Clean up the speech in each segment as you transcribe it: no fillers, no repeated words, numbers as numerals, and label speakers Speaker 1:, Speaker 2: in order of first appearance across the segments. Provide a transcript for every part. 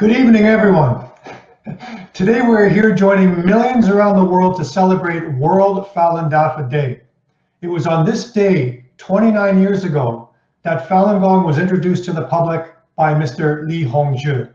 Speaker 1: Good evening, everyone. Today we're here joining millions around the world to celebrate World Falun Dafa Day. It was on this day, 29 years ago, that Falun Gong was introduced to the public by Mr. Li Hongzhi.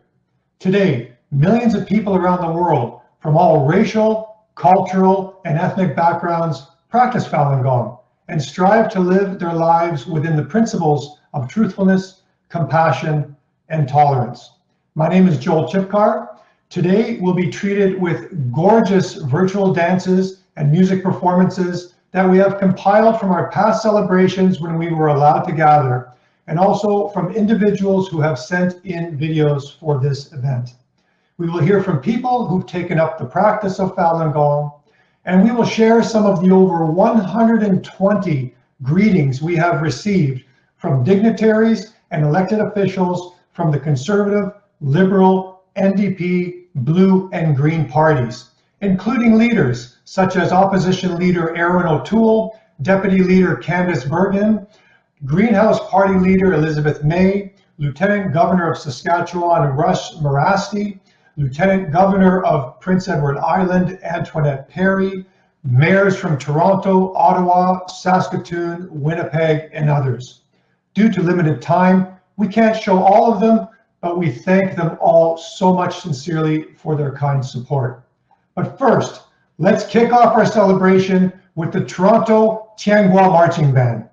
Speaker 1: Today, millions of people around the world from all racial, cultural, and ethnic backgrounds practice Falun Gong and strive to live their lives within the principles of truthfulness, compassion, and tolerance. My name is Joel Chipkar. Today we'll be treated with gorgeous virtual dances and music performances that we have compiled from our past celebrations when we were allowed to gather, and also from individuals who have sent in videos for this event. We will hear from people who've taken up the practice of Falun Gong, and we will share some of the over 120 greetings we have received from dignitaries and elected officials from the conservative, Liberal, NDP, Blue, and Green parties, including leaders such as opposition leader Aaron O'Toole, Deputy Leader Candice Bergen, Greenhouse Party Leader Elizabeth May, Lieutenant Governor of Saskatchewan Russ Marasti, Lieutenant Governor of Prince Edward Island Antoinette Perry, mayors from Toronto, Ottawa, Saskatoon, Winnipeg, and others. Due to limited time, we can't show all of them, but we thank them all so much sincerely for their kind support. But first, let's kick off our celebration with the Toronto Tianghua Marching Band.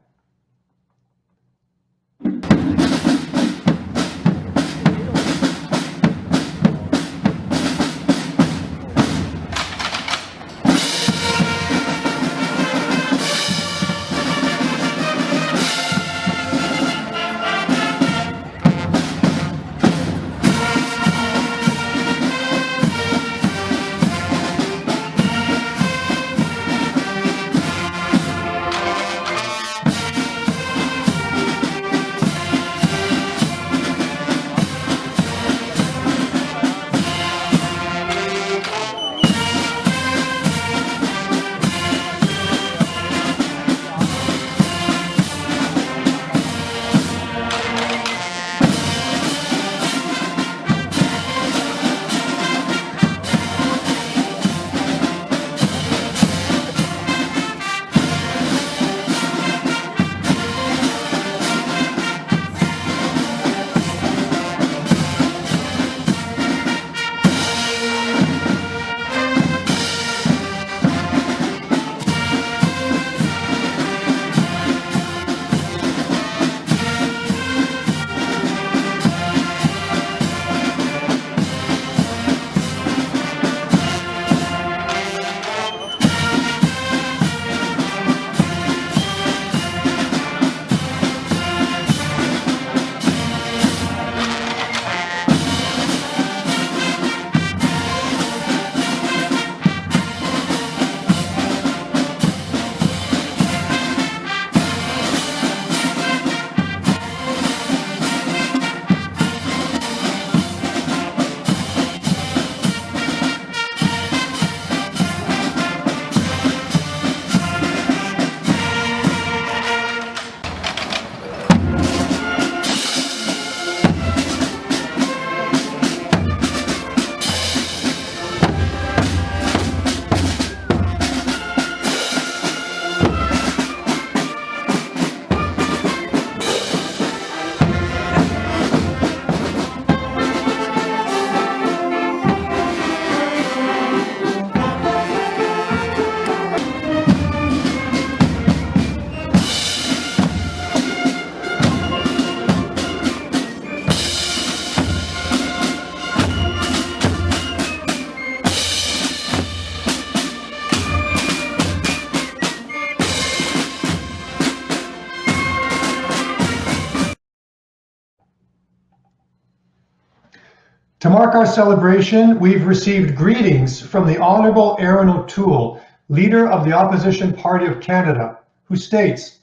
Speaker 1: To mark our celebration, we've received greetings from the Honourable Aaron O'Toole, Leader of the Opposition Party of Canada, who states,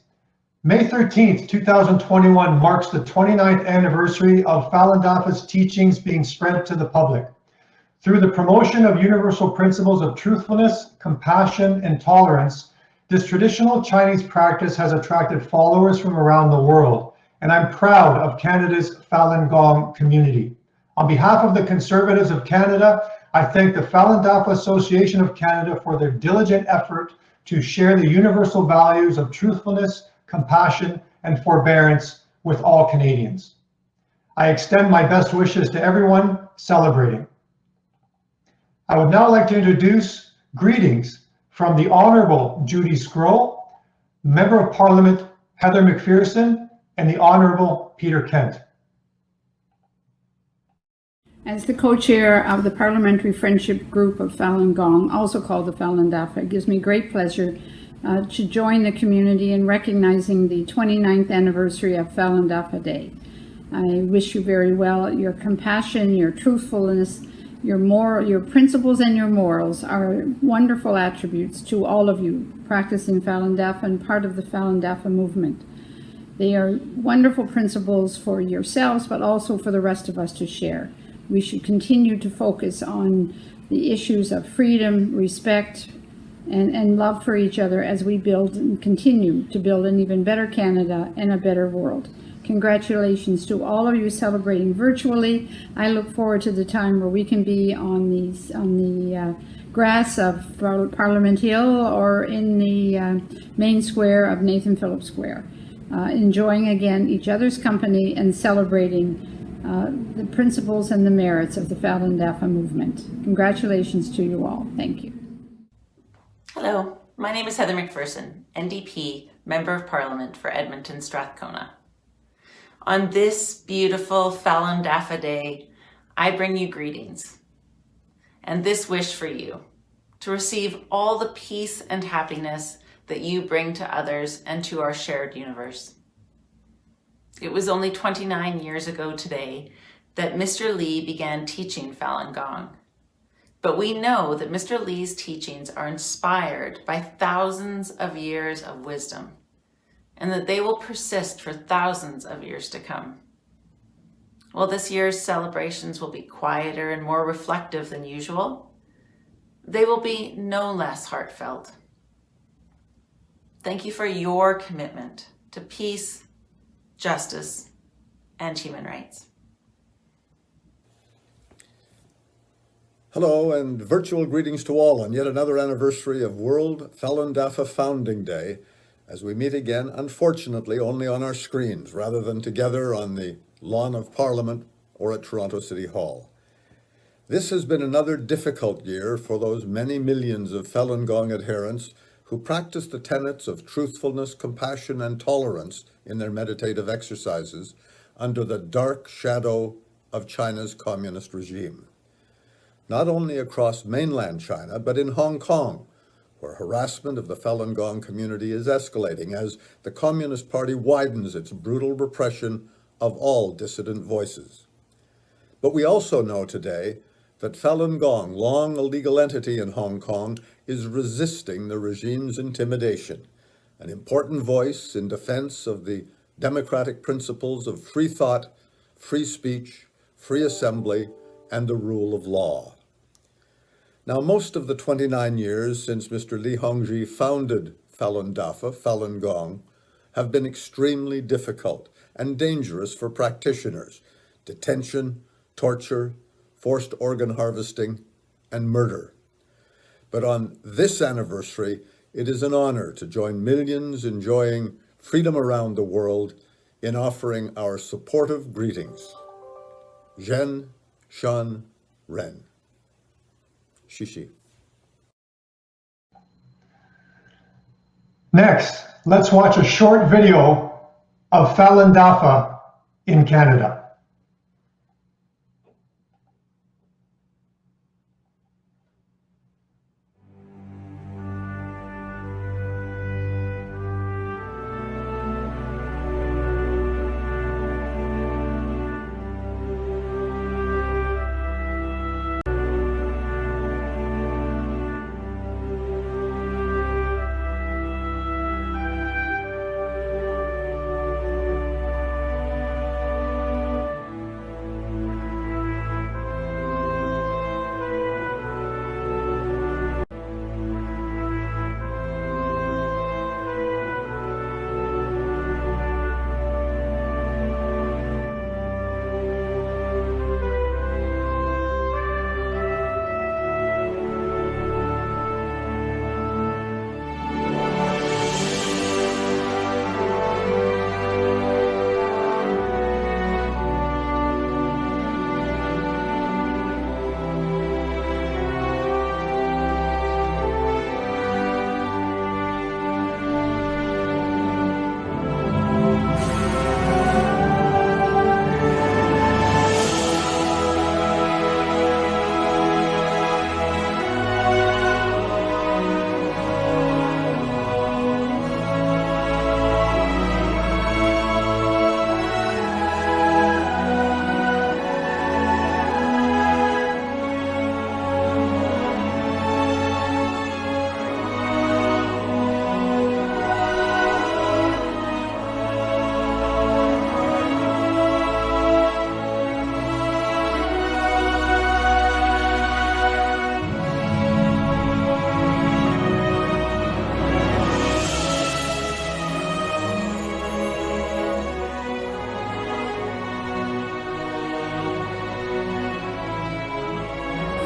Speaker 1: May 13th, 2021 marks the 29th anniversary of Falun Dafa's teachings being spread to the public. Through the promotion of universal principles of truthfulness, compassion, and tolerance, this traditional Chinese practice has attracted followers from around the world, and I'm proud of Canada's Falun Gong community. On behalf of the Conservatives of Canada, I thank the Falun Dafa Association of Canada for their diligent effort to share the universal values of truthfulness, compassion, and forbearance with all Canadians. I extend my best wishes to everyone celebrating. I would now like to introduce greetings from the Honourable Judy Scroll, Member of Parliament Heather McPherson, and the Honourable Peter Kent.
Speaker 2: As the co-chair of the Parliamentary Friendship Group of Falun Gong, also called the Falun Dafa, it gives me great pleasure to join the community in recognizing the 29th anniversary of Falun Dafa Day. I wish you very well. Your compassion, your truthfulness, your principles and your morals are wonderful attributes to all of you practicing Falun Dafa and part of the Falun Dafa movement. They are wonderful principles for yourselves, but also for the rest of us to share. We should continue to focus on the issues of freedom, respect, and love for each other as we build and continue to build an even better Canada and a better world. Congratulations to all of you celebrating virtually. I look forward to the time where we can be on the grass of Parliament Hill or in the main square of Nathan Phillips Square, enjoying again each other's company and celebrating the principles and the merits of the Falun Dafa movement. Congratulations to you all. Thank you.
Speaker 3: Hello, my name is Heather McPherson, NDP, Member of Parliament for Edmonton Strathcona. On this beautiful Falun Dafa Day, I bring you greetings and this wish for you to receive all the peace and happiness that you bring to others and to our shared universe. It was only 29 years ago today that Mr. Lee began teaching Falun Gong. But we know that Mr. Lee's teachings are inspired by thousands of years of wisdom, and that they will persist for thousands of years to come. While this year's celebrations will be quieter and more reflective than usual, they will be no less heartfelt. Thank you for your commitment to peace, justice, and human rights.
Speaker 4: Hello and virtual greetings to all on yet another anniversary of World Falun Dafa Founding Day, as we meet again, unfortunately, only on our screens rather than together on the lawn of Parliament or at Toronto City Hall. This has been another difficult year for those many millions of Falun Gong adherents who practice the tenets of truthfulness, compassion, and tolerance in their meditative exercises under the dark shadow of China's communist regime. Not only across mainland China, but in Hong Kong, where harassment of the Falun Gong community is escalating as the Communist Party widens its brutal repression of all dissident voices. But we also know today that Falun Gong, long a legal entity in Hong Kong, is resisting the regime's intimidation, an important voice in defense of the democratic principles of free thought, free speech, free assembly, and the rule of law. Now, most of the 29 years since Mr. Li Hongzhi founded Falun Dafa, Falun Gong, have been extremely difficult and dangerous for practitioners. Detention, torture, forced organ harvesting, and murder. But on this anniversary, it is an honor to join millions enjoying freedom around the world in offering our supportive greetings. Zhen, Shan, Ren. Shishi.
Speaker 1: Next, let's watch a short video of Falun Dafa in Canada.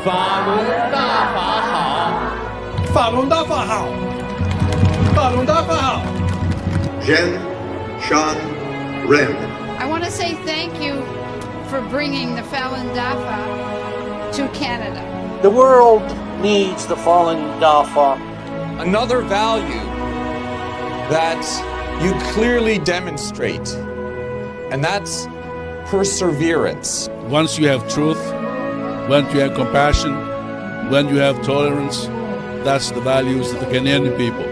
Speaker 5: 法轮大法好，法轮大法好，法轮大法好。
Speaker 6: Jen Shan Ren.
Speaker 2: I want to say thank you for bringing the Falun Dafa to Canada.
Speaker 7: The world needs the Falun Dafa.
Speaker 5: Another value that you clearly demonstrate, and that's perseverance.
Speaker 8: Once you have truth, once you have compassion, when you have tolerance, that's the values of the Canadian people.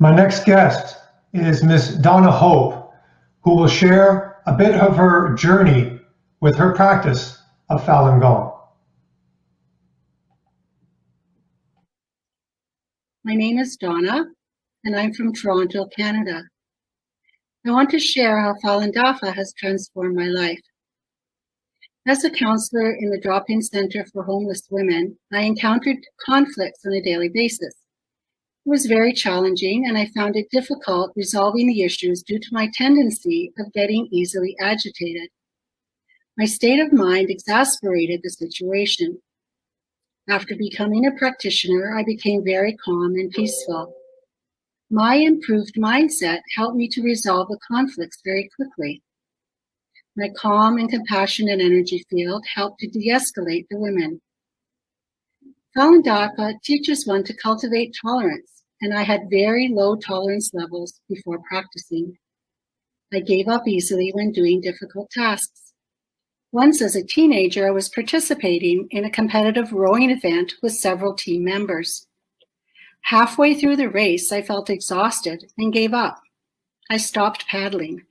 Speaker 1: My next guest is Miss Donna Hope, who will share a bit of her journey with her practice of Falun Gong.
Speaker 9: My name is Donna, and I'm from Toronto, Canada. I want to share how Falun Dafa has transformed my life. As a counselor in the drop-in center for homeless women, I encountered conflicts on a daily basis. It was very challenging, and I found it difficult resolving the issues due to my tendency of getting easily agitated. My state of mind exasperated the situation. After becoming a practitioner, I became very calm and peaceful. My improved mindset helped me to resolve the conflicts very quickly. My calm and compassionate energy field helped to de-escalate the women. Falun Dafa teaches one to cultivate tolerance, and I had very low tolerance levels before practicing. I gave up easily when doing difficult tasks. Once as a teenager, I was participating in a competitive rowing event with several team members. Halfway through the race, I felt exhausted and gave up. I stopped paddling.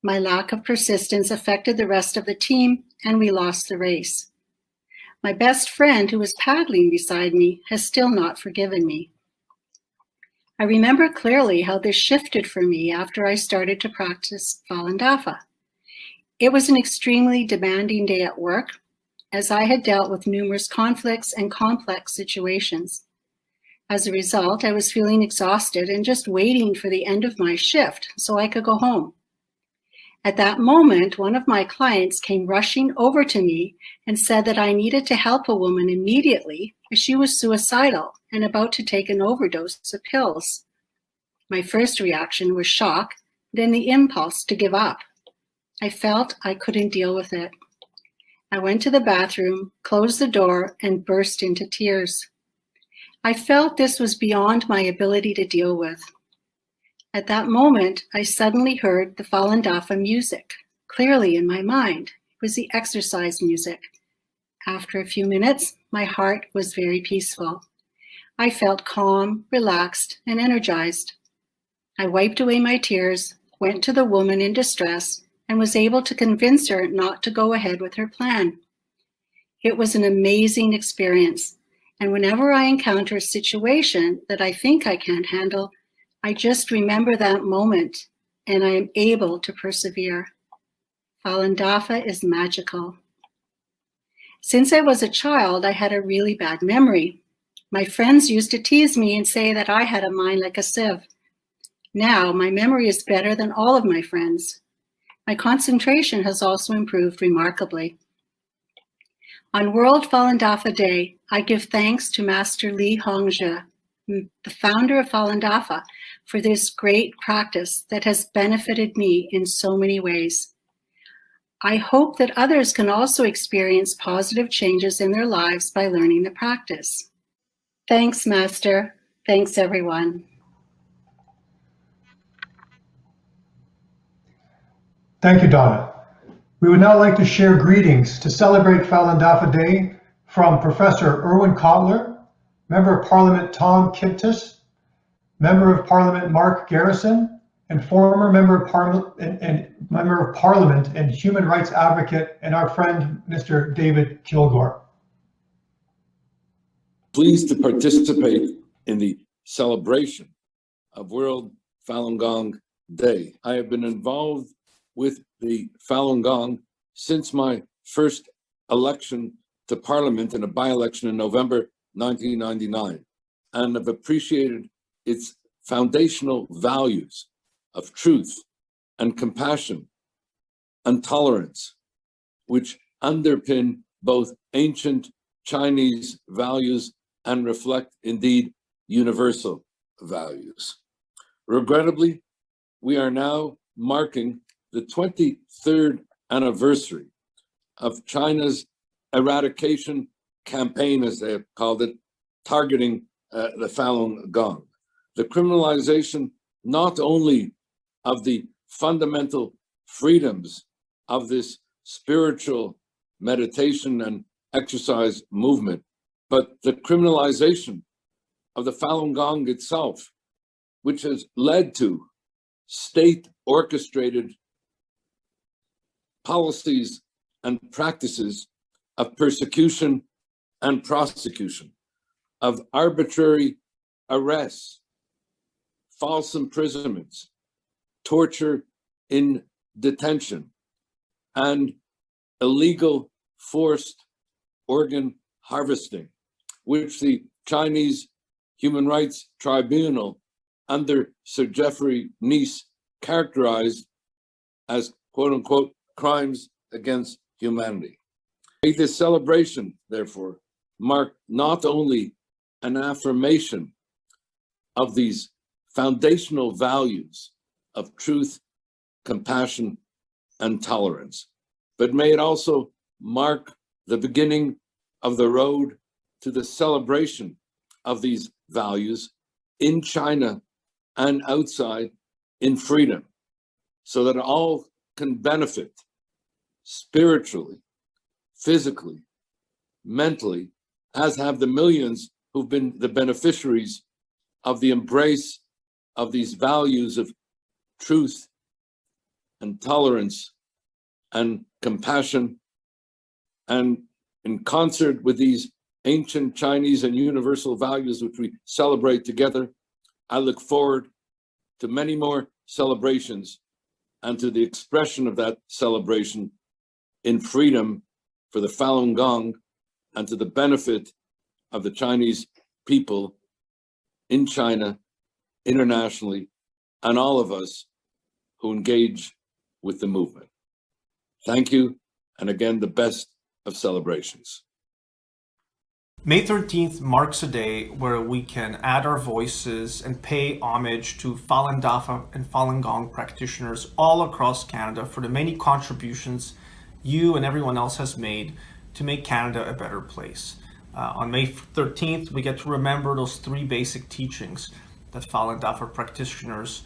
Speaker 9: My lack of persistence affected the rest of the team, and we lost the race. My best friend, who was paddling beside me, has still not forgiven me. I remember clearly how this shifted for me after I started to practice Falun Dafa. It was an extremely demanding day at work, as I had dealt with numerous conflicts and complex situations. As a result, I was feeling exhausted and just waiting for the end of my shift so I could go home. At that moment, one of my clients came rushing over to me and said that I needed to help a woman immediately as she was suicidal and about to take an overdose of pills. My first reaction was shock, then the impulse to give up. I felt I couldn't deal with it. I went to the bathroom, closed the door, and burst into tears. I felt this was beyond my ability to deal with. At that moment, I suddenly heard the Falun Dafa music clearly in my mind. It was the exercise music. After a few minutes, my heart was very peaceful. I felt calm, relaxed, and energized. I wiped away my tears, went to the woman in distress, and was able to convince her not to go ahead with her plan. It was an amazing experience, and whenever I encounter a situation that I think I can't handle, I just remember that moment, and I am able to persevere. Falun Dafa is magical. Since I was a child, I had a really bad memory. My friends used to tease me and say that I had a mind like a sieve. Now, my memory is better than all of my friends. My concentration has also improved remarkably. On World Falun Dafa Day, I give thanks to Master Li Hongzhi, the founder of Falun Dafa, for this great practice that has benefited me in so many ways. I hope that others can also experience positive changes in their lives by learning the practice. Thanks, Master. Thanks, everyone.
Speaker 1: Thank you, Donna. We would now like to share greetings to celebrate Falun Dafa Day from Professor Irwin Kotler, Member of Parliament Tom Kiptis, Member of Parliament Mark Garrison, and former Member of Parliament and Human Rights Advocate and our friend, Mr. David Kilgore.
Speaker 10: Pleased to participate in the celebration of World Falun Gong Day. I have been involved with the Falun Gong since my first election to Parliament in a by-election in November 1999, and have appreciated its foundational values of truth and compassion and tolerance, which underpin both ancient Chinese values and reflect indeed universal values. Regrettably, we are now marking the 23rd anniversary of China's eradication campaign, as they have called it, targeting the Falun Gong. The criminalization not only of the fundamental freedoms of this spiritual meditation and exercise movement, but the criminalization of the Falun Gong itself, which has led to state-orchestrated policies and practices of persecution and prosecution, of arbitrary arrests, false imprisonments, torture in detention, and illegal forced organ harvesting, which the Chinese Human Rights Tribunal under Sir Geoffrey Nice characterized as quote-unquote crimes against humanity. This celebration, therefore, marked not only an affirmation of these foundational values of truth, compassion, and tolerance, but may it also mark the beginning of the road to the celebration of these values in China and outside in freedom, so that all can benefit spiritually, physically, mentally, as have the millions who've been the beneficiaries of the embrace of these values of truth and tolerance and compassion. And in concert with these ancient Chinese and universal values which we celebrate together, I look forward to many more celebrations and to the expression of that celebration in freedom for the Falun Gong and to the benefit of the Chinese people in China, internationally, and all of us who engage with the movement. Thank you, and again, the best of celebrations.
Speaker 11: May 13th marks a day where we can add our voices and pay homage to Falun Dafa and Falun Gong practitioners all across Canada for the many contributions you and everyone else has made to make Canada a better place. On May 13th, we get to remember those three basic teachings that Falun Dafa practitioners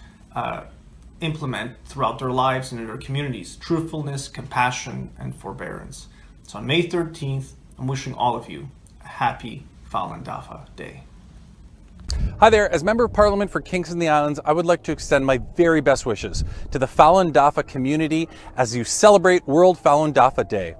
Speaker 11: implement throughout their lives and in their communities: truthfulness, compassion, and forbearance. So on May 13th, I'm wishing all of you a happy Falun Dafa Day.
Speaker 12: Hi there, as Member of Parliament for Kingston and the Islands, I would like to extend my very best wishes to the Falun Dafa community as you celebrate World Falun Dafa Day.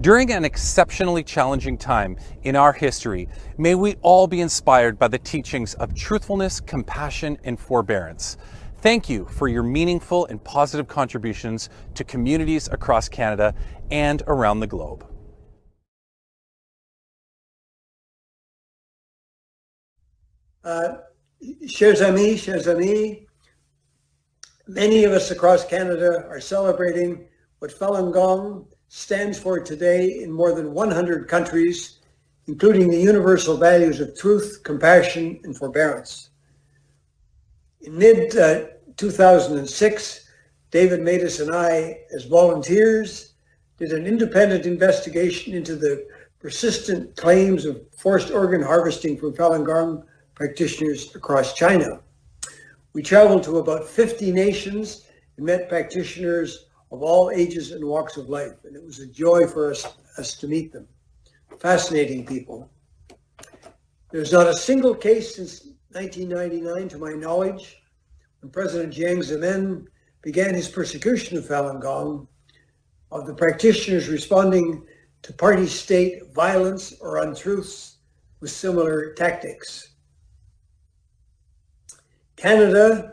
Speaker 12: During an exceptionally challenging time in our history, may we all be inspired by the teachings of truthfulness, compassion, and forbearance. Thank you for your meaningful and positive contributions to communities across Canada and around the globe.
Speaker 13: Chers amis, many of us across Canada are celebrating what Falun Gong stands for today in more than 100 countries, including the universal values of truth, compassion, and forbearance. In mid-2006, David Matus and I, as volunteers, did an independent investigation into the persistent claims of forced organ harvesting from Falun Gong practitioners across China. We traveled to about 50 nations and met practitioners of all ages and walks of life, and it was a joy for us to meet them. Fascinating people. There's not a single case since 1999, to my knowledge, when President Jiang Zemin began his persecution of Falun Gong, of the practitioners responding to party state violence or untruths with similar tactics. Canada,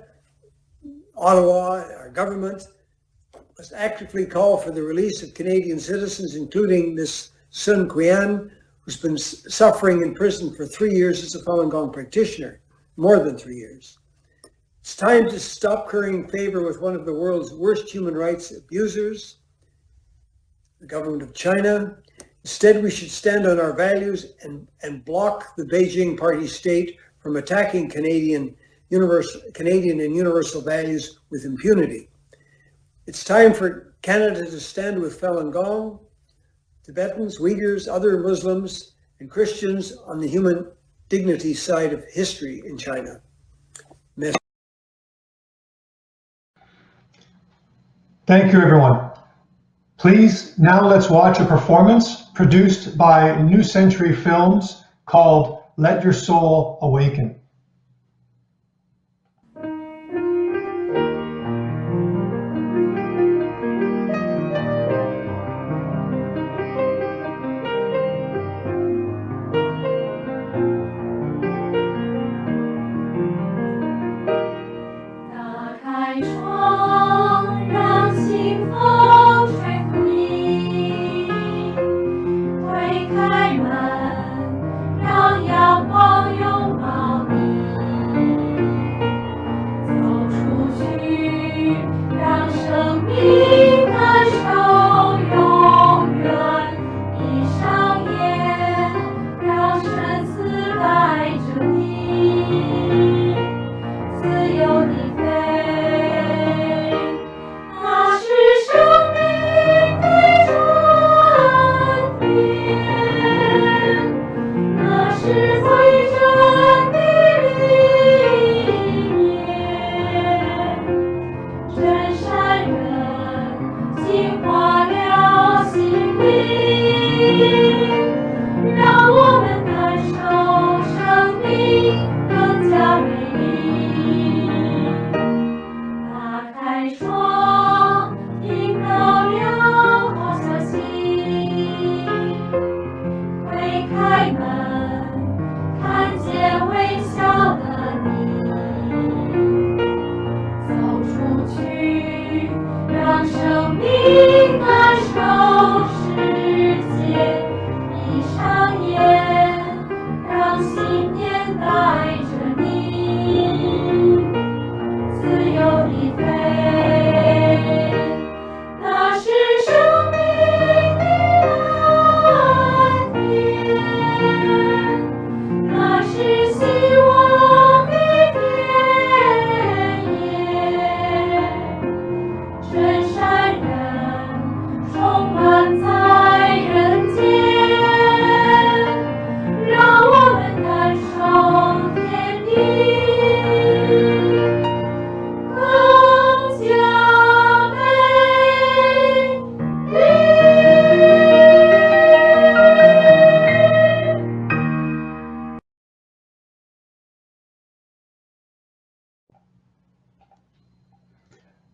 Speaker 13: Ottawa, our government, must actively call for the release of Canadian citizens, including Ms. Sun Qian, who's been suffering in prison for 3 years as a Falun Gong practitioner, more than 3 years. It's time to stop currying favor with one of the world's worst human rights abusers, the government of China. Instead, we should stand on our values and block the Beijing party state from attacking Canadian and universal values with impunity. It's time for Canada to stand with Falun Gong, Tibetans, Uyghurs, other Muslims, and Christians on the human dignity side of history in China.
Speaker 1: Thank you, everyone. Please, now let's watch a performance produced by New Century Films called Let Your Soul Awaken.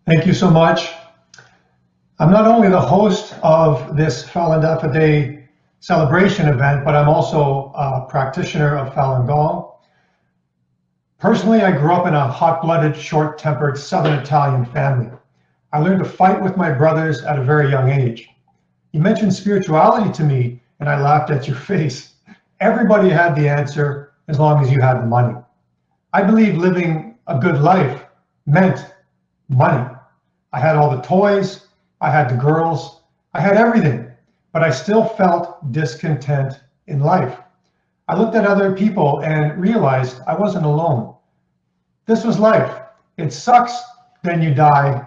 Speaker 1: Thank you so much. I'm not only the host of this Falun Dafa Day celebration event, but I'm also a practitioner of Falun Gong. Personally, I grew up in a hot-blooded, short-tempered Southern Italian family. I learned to fight with my brothers at a very young age. You mentioned spirituality to me, and I laughed at your face. Everybody had the answer as long as you had the money. I believe living a good life meant money. I had all the toys, I had the girls, I had everything, but I still felt discontent in life. I looked at other people and realized I wasn't alone. This was life. It sucks, then you die,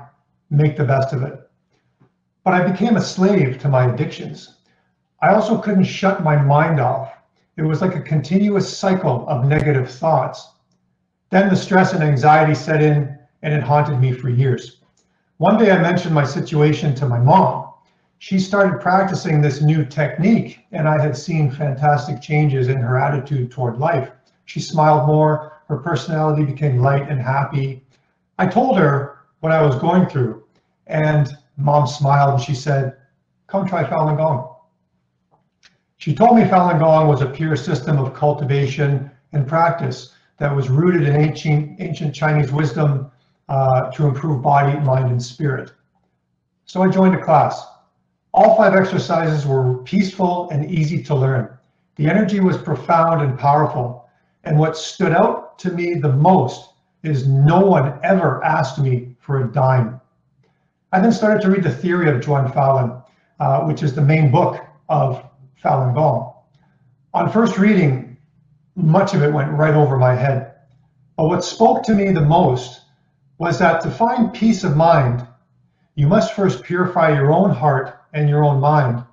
Speaker 1: make the best of it. But I became a slave to my addictions. I also couldn't shut my mind off. It was like a continuous cycle of negative thoughts. Then the stress and anxiety set in, and it haunted me for years. One day I mentioned my situation to my mom. She started practicing this new technique, and I had seen fantastic changes in her attitude toward life. She smiled more, Her personality became light and happy. I told her what I was going through, and Mom smiled and she said, "Come try Falun Gong." She told me Falun Gong was a pure system of cultivation and practice that was rooted in ancient Chinese wisdom to improve body, mind, and spirit. So I joined a class. All 5 exercises were peaceful and easy to learn. The energy was profound and powerful. And what stood out to me the most is no one ever asked me for a dime. I then started to read the theory of Zhuan Falun, which is the main book of Falun Gong. On first reading, much of it went right over my head. But what spoke to me the most was that to find peace of mind, you must first purify your own heart and your own mind,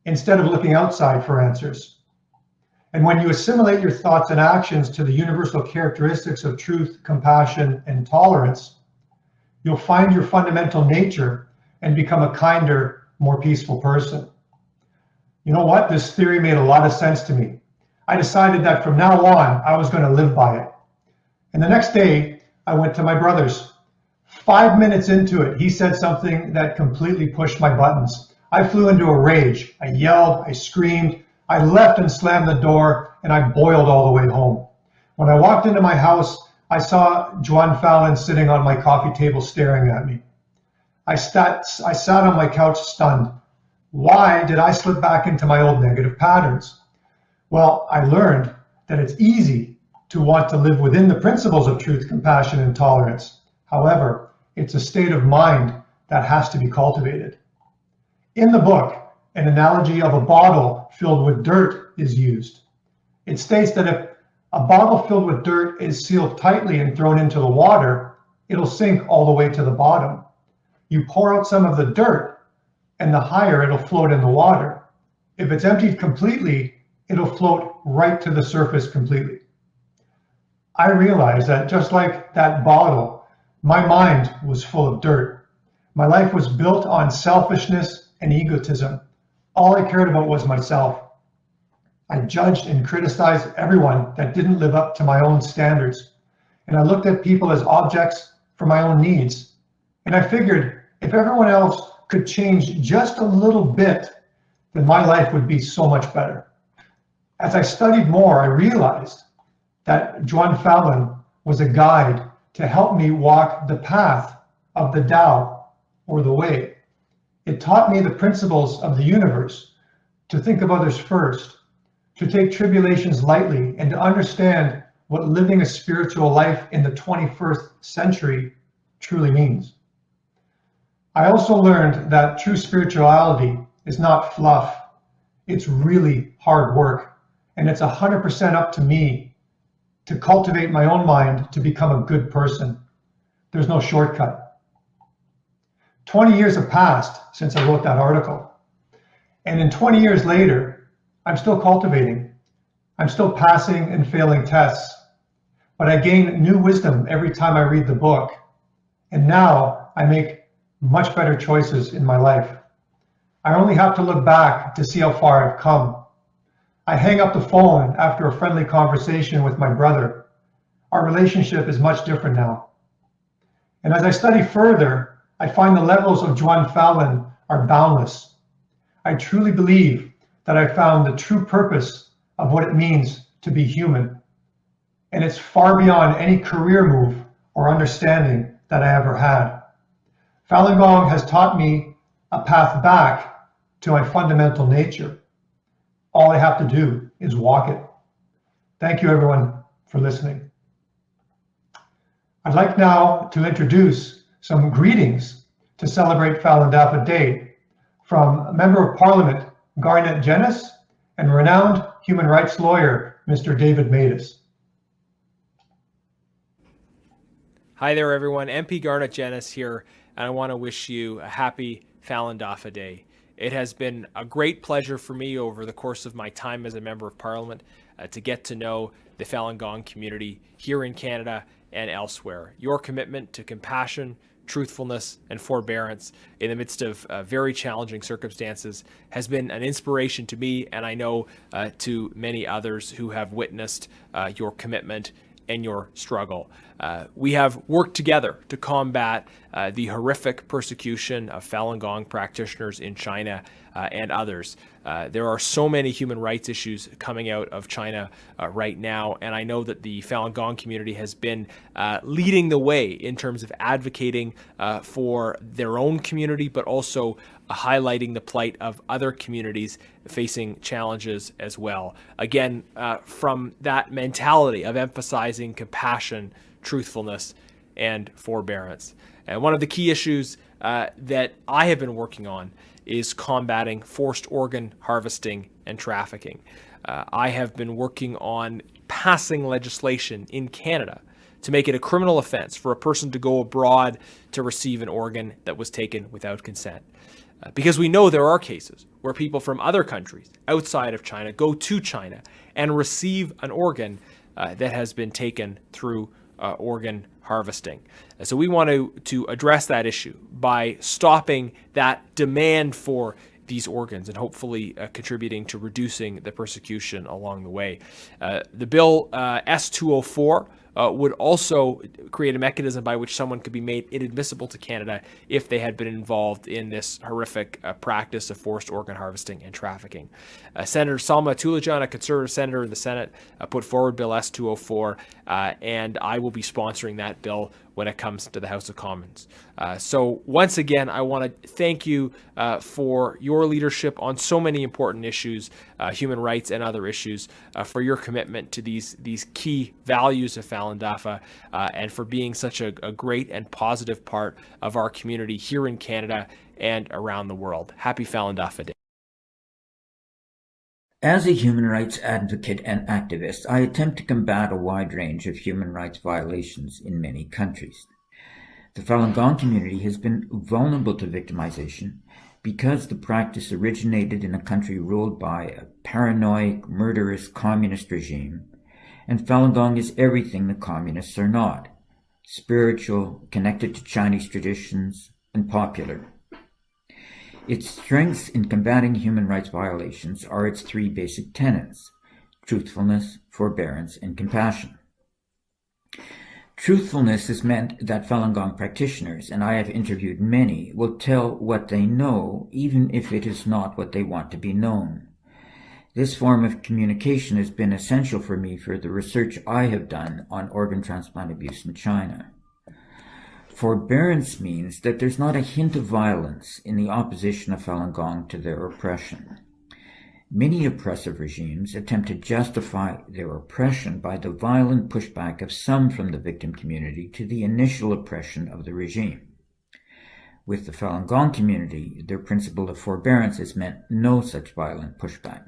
Speaker 1: instead of looking outside for answers. And when you assimilate your thoughts and actions to the universal characteristics of truth, compassion, and tolerance, you'll find your fundamental nature and become a kinder, more peaceful person. You know what? This theory made a lot of sense to me. I decided that from now on, I was going to live by it. And the next day, I went to my brother's. 5 minutes into it, he said something that completely pushed my buttons. I flew into a rage. I yelled, I screamed, I left and slammed the door, and I boiled all the way home. When I walked into my house, I saw Zhuan Falun sitting on my coffee table staring at me. I sat on my couch stunned. Why did I slip back into my old negative patterns? Well, I learned that it's easy to want to live within the principles of truth, compassion, and tolerance. However, it's a state of mind that has to be cultivated. In the book, an analogy of a bottle filled with dirt is used. It states that if a bottle filled with dirt is sealed tightly and thrown into the water, it'll sink all the way to the bottom. You pour out some of the dirt, and the higher it'll float in the water. If it's emptied completely, it'll float right to the surface completely. I realized that just like that bottle, my mind was full of dirt. My life was built on selfishness and egotism. All I cared about was myself. I judged and criticized everyone that didn't live up to my own standards. And I looked at people as objects for my own needs. And I figured if everyone else could change just a little bit, then my life would be so much better. As I studied more, I realized that Zhuan Falun was a guide to help me walk the path of the Tao, or the way. It taught me the principles of the universe, to think of others first, to take tribulations lightly, and to understand what living a spiritual life in the 21st century truly means. I also learned that true spirituality is not fluff. It's really hard work, and it's 100% up to me to cultivate my own mind to become a good person. There's no shortcut. 20 years have passed since I wrote that article. And in 20 years later, I'm still cultivating. I'm still passing and failing tests. But I gain new wisdom every time I read the book. And now I make much better choices in my life. I only have to look back to see how far I've come. I hang up the phone after a friendly conversation with my brother. Our relationship is much different now. And as I study further, I find the levels of Zhuan Falun are boundless. I truly believe that I found the true purpose of what it means to be human. And it's far beyond any career move or understanding that I ever had. Falun Gong has taught me a path back to my fundamental nature. All I have to do is walk it. Thank you, everyone, for listening. I'd like now to introduce some greetings to celebrate Falun Dafa Day from Member of Parliament Garnet Jenis and renowned human rights lawyer Mr. David Matus.
Speaker 14: Hi there, everyone. MP Garnet Jenis here, and I want to wish you a happy Falun Dafa Day. It has been a great pleasure for me over the course of my time as a Member of Parliament to get to know the Falun Gong community here in Canada and elsewhere. Your commitment to compassion, truthfulness, and forbearance in the midst of very challenging circumstances has been an inspiration to me, and I know to many others who have witnessed your commitment and your struggle. We have worked together to combat the horrific persecution of Falun Gong practitioners in China and others. There are so many human rights issues coming out of China right now, and I know that the Falun Gong community has been leading the way in terms of advocating for their own community, but also highlighting the plight of other communities facing challenges as well. Again, from that mentality of emphasizing compassion, truthfulness, and forbearance. And one of the key issues that I have been working on is combating forced organ harvesting and trafficking. I have been working on passing legislation in Canada to make it a criminal offense for a person to go abroad to receive an organ that was taken without consent. Because we know there are cases where people from other countries outside of China go to China and receive an organ that has been taken through organ harvesting. So we want to address that issue by stopping that demand for these organs and hopefully contributing to reducing the persecution along the way. The bill S-204 would also create a mechanism by which someone could be made inadmissible to Canada if they had been involved in this horrific practice of forced organ harvesting and trafficking. Senator Salma Tulajan, a Conservative senator in the Senate, put forward Bill S-204, and I will be sponsoring that bill when it comes to the House of Commons. So once again, I want to thank you for your leadership on so many important issues, human rights and other issues, for your commitment to these key values of Falun Dafa, and for being such a great and positive part of our community here in Canada and around the world. Happy Falun Dafa Day.
Speaker 15: As a human rights advocate and activist, I attempt to combat a wide range of human rights violations in many countries. The Falun Gong community has been vulnerable to victimization because the practice originated in a country ruled by a paranoid, murderous communist regime, and Falun Gong is everything the communists are not: spiritual, connected to Chinese traditions, and popular. Its strengths in combating human rights violations are its three basic tenets: truthfulness, forbearance, and compassion. Truthfulness has meant that Falun Gong practitioners, and I have interviewed many, will tell what they know, even if it is not what they want to be known. This form of communication has been essential for me for the research I have done on organ transplant abuse in China. Forbearance means that there's not a hint of violence in the opposition of Falun Gong to their oppression. Many oppressive regimes attempt to justify their oppression by the violent pushback of some from the victim community to the initial oppression of the regime. With the Falun Gong community, their principle of forbearance has meant no such violent pushback.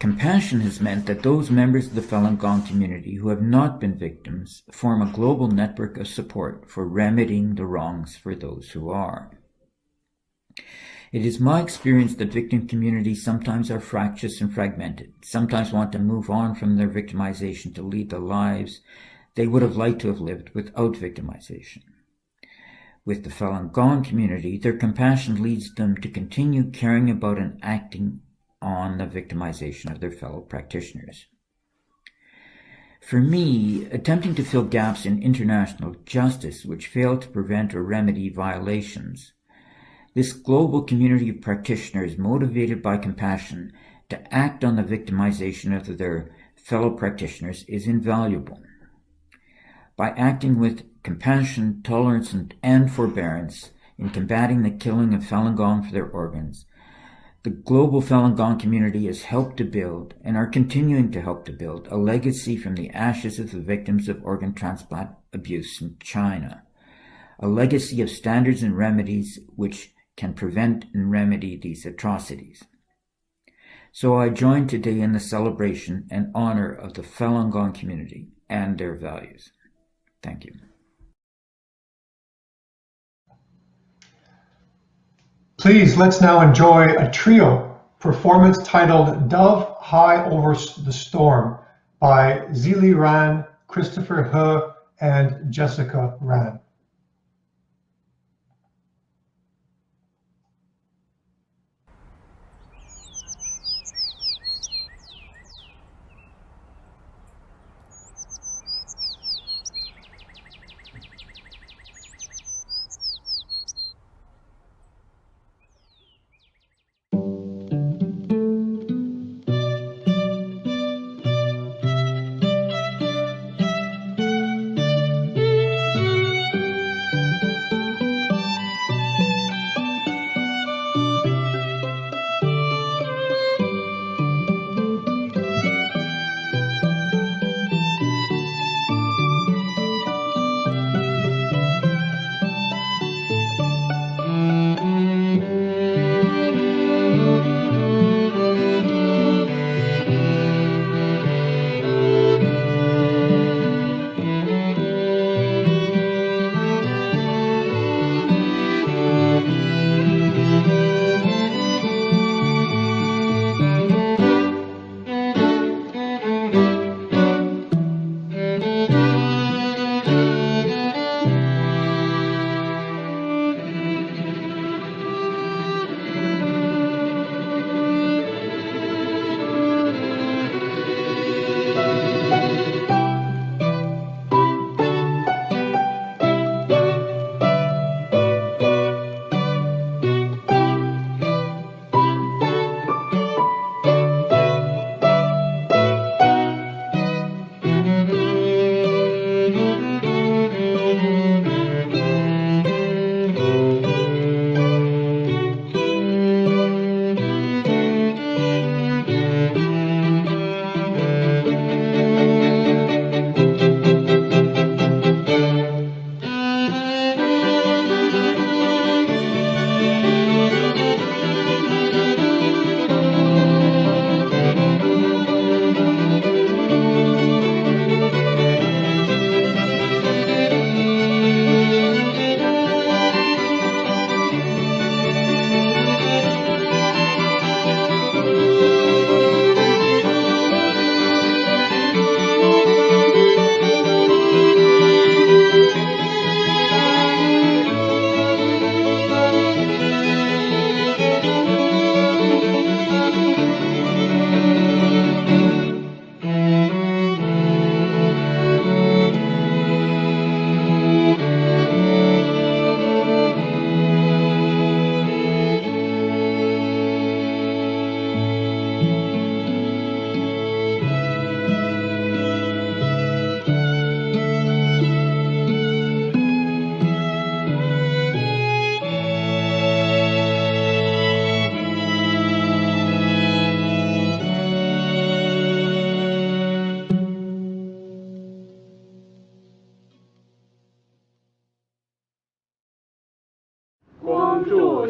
Speaker 15: Compassion has meant that those members of the Falun Gong community who have not been victims form a global network of support for remedying the wrongs for those who are. It is my experience that victim communities sometimes are fractious and fragmented, sometimes want to move on from their victimization to lead the lives they would have liked to have lived without victimization. With the Falun Gong community, their compassion leads them to continue caring about and acting on the victimization of their fellow practitioners. For me, attempting to fill gaps in international justice which fail to prevent or remedy violations, this global community of practitioners motivated by compassion to act on the victimization of their fellow practitioners is invaluable. By acting with compassion, tolerance, and forbearance in combating the killing of Falun Gong for their organs, the global Falun Gong community has helped to build, and are continuing to help to build, a legacy from the ashes of the victims of organ transplant abuse in China, a legacy of standards and remedies which can prevent and remedy these atrocities. So I join today in the celebration and honor of the Falun Gong community and their values. Thank you.
Speaker 1: Please, let's now enjoy a trio performance titled Dove High Over the Storm by Zili Ran, Christopher He, and Jessica Ran.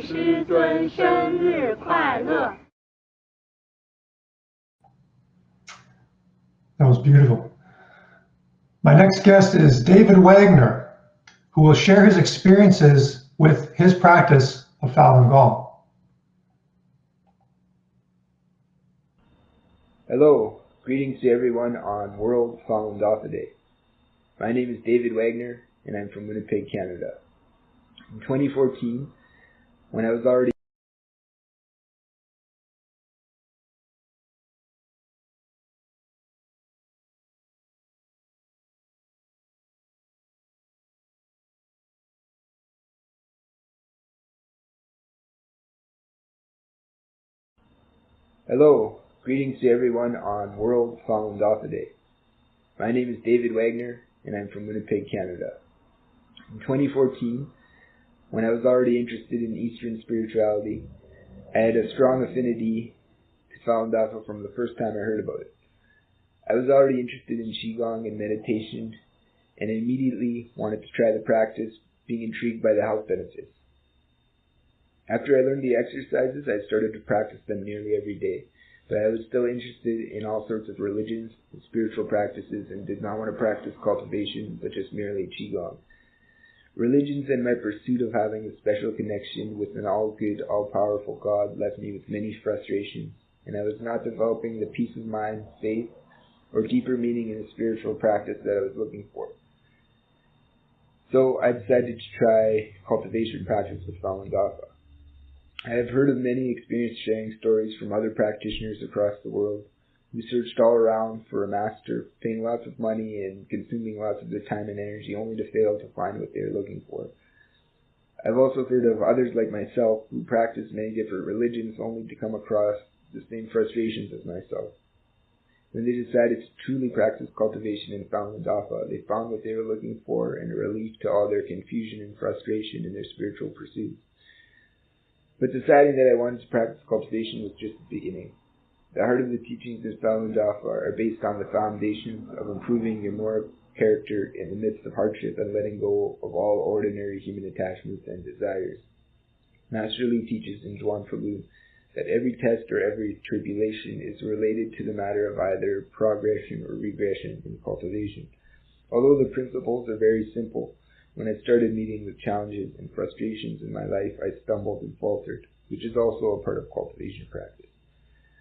Speaker 16: 师尊生日快乐。
Speaker 1: That was beautiful. My next guest is David Wagner, who will share his experiences with his practice of Falun Gong.
Speaker 17: Hello, greetings to everyone on World Falun Dafa Day. My name is David Wagner, and I'm from Winnipeg, Canada. In 2014, when I was already Hello, greetings to everyone on World Falun Dafa Day. My name is David Wagner, and I'm from Winnipeg, Canada. In 2014, when I was already interested in Eastern spirituality, I had a strong affinity to Falun Dafa from the first time I heard about it. I was already interested in Qigong and meditation, and I immediately wanted to try the practice, being intrigued by the health benefits. After I learned the exercises, I started to practice them nearly every day, but I was still interested in all sorts of religions and spiritual practices and did not want to practice cultivation, but just merely Qigong. Religions and my pursuit of having a special connection with an all-good, all-powerful God left me with many frustrations, and I was not developing the peace of mind, faith, or deeper meaning in the spiritual practice that I was looking for. So I decided to try cultivation practice with Falun Dafa. I have heard of many experienced sharing stories from other practitioners across the world who searched all around for a master, paying lots of money and consuming lots of their time and energy only to fail to find what they were looking for. I've also heard of others like myself who practice many different religions only to come across the same frustrations as myself. When they decided to truly practice cultivation in Falun Dafa, they found what they were looking for and a relief to all their confusion and frustration in their spiritual pursuits. But deciding that I wanted to practice cultivation was just the beginning. The heart of the teachings of Falun Dafa are based on the foundations of improving your moral character in the midst of hardship and letting go of all ordinary human attachments and desires. Master Li teaches in World Falun that every test or every tribulation is related to the matter of either progression or regression in cultivation. Although the principles are very simple, when I started meeting with challenges and frustrations in my life, I stumbled and faltered, which is also a part of cultivation practice.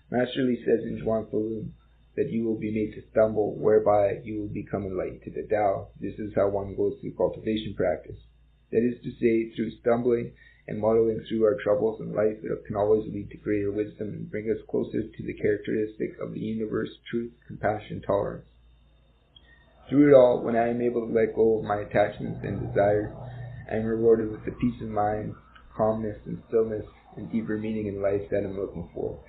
Speaker 17: Master Li says in World Falun that you will be made to stumble, whereby you will become enlightened to the Tao. This is how one goes through cultivation practice. That is to say, through stumbling and muddling through our troubles in life, it can always lead to greater wisdom and bring us closer to the characteristics of the universe: truth, compassion, tolerance. Through it all, when I am able to let go of my attachments and desires, I am rewarded with the peace of mind, calmness and stillness, and deeper meaning in life that I'm looking for.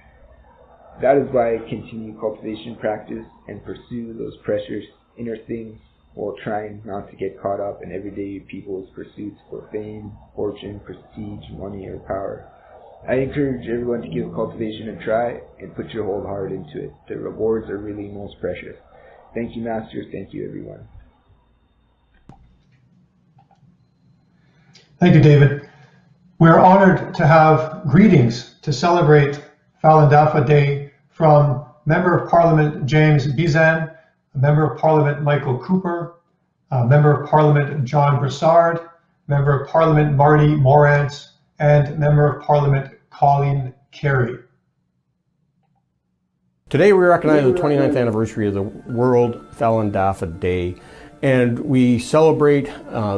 Speaker 17: That is why I continue cultivation practice and pursue those precious inner things while trying not to get caught up in everyday people's pursuits for fame, fortune, prestige, money, or power. I encourage everyone to give cultivation a try and put your whole heart into it. The rewards are really most precious. Thank you, Master. Thank you, everyone.
Speaker 1: Thank you, David. We're honored to have greetings to celebrate Falun Dafa Day from Member of Parliament James Bizan, Member of Parliament Michael Cooper, Member of Parliament John Brassard, Member of Parliament Marty Morantz, and Member of Parliament Colleen Carey.
Speaker 18: Today we recognize the 29th anniversary of the World Falun Dafa Day, and we celebrate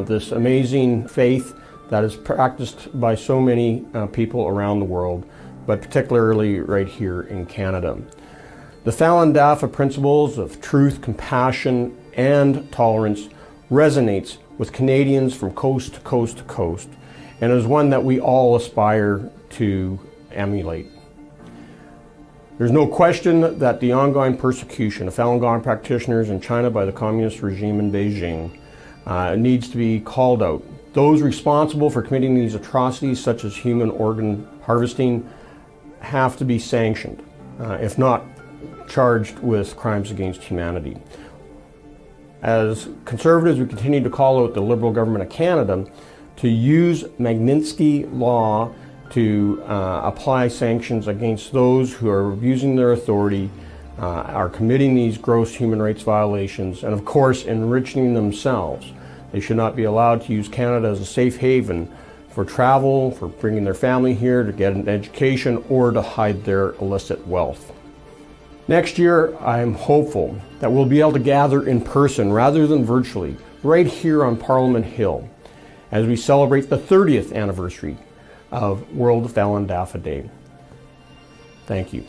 Speaker 18: this amazing faith that is practiced by so many people around the world, but particularly right here in Canada. The Falun Dafa principles of truth, compassion, and tolerance resonates with Canadians from coast to coast to coast, and is one that we all aspire to emulate. There's no question that the ongoing persecution of Falun Gong practitioners in China by the communist regime in Beijing needs to be called out. Those responsible for committing these atrocities, such as human organ harvesting, have to be sanctioned, if not charged with crimes against humanity. As conservatives, we continue to call out the Liberal government of Canada to use Magnitsky law to apply sanctions against those who are abusing their authority, are committing these gross human rights violations, and of course enriching themselves. They should not be allowed to use Canada as a safe haven for travel, for bringing their family here to get an education, or to hide their illicit wealth. Next year, I'm hopeful that we'll be able to gather in person rather than virtually, right here on Parliament Hill, as we celebrate the 30th anniversary of World Falun Dafa Day. Thank you.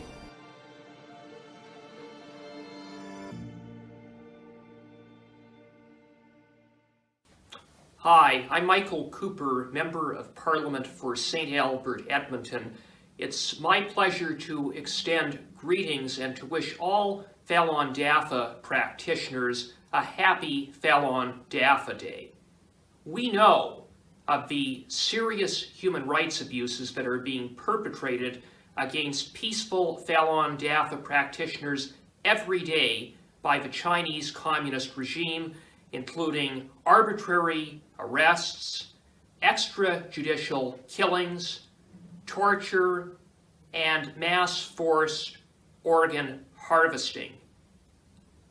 Speaker 19: Hi, I'm Michael Cooper, Member of Parliament for St. Albert, Edmonton. It's my pleasure to extend greetings and to wish all Falun Dafa practitioners a happy Falun Dafa Day. We know of the serious human rights abuses that are being perpetrated against peaceful Falun Dafa practitioners every day by the Chinese Communist regime, including arbitrary arrests, extrajudicial killings, torture, and mass forced organ harvesting.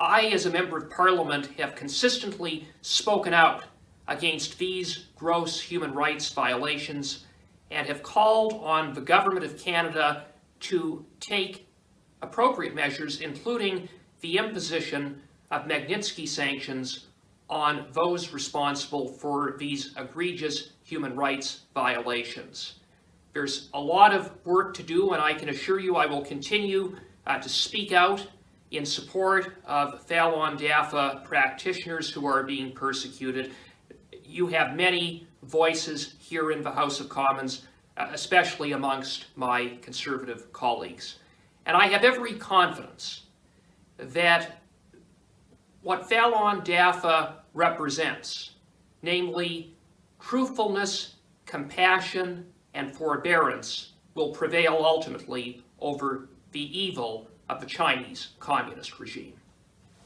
Speaker 19: I, as a member of Parliament, have consistently spoken out against these gross human rights violations and have called on the Government of Canada to take appropriate measures, including the imposition of Magnitsky sanctions on those responsible for these egregious human rights violations. There's a lot of work to do, and I can assure you I will continue to speak out in support of Falun Dafa practitioners who are being persecuted. You have many voices here in the House of Commons, especially amongst my Conservative colleagues. And I have every confidence that what Falun Dafa represents, namely truthfulness, compassion, and forbearance, will prevail ultimately over the evil of the Chinese Communist regime.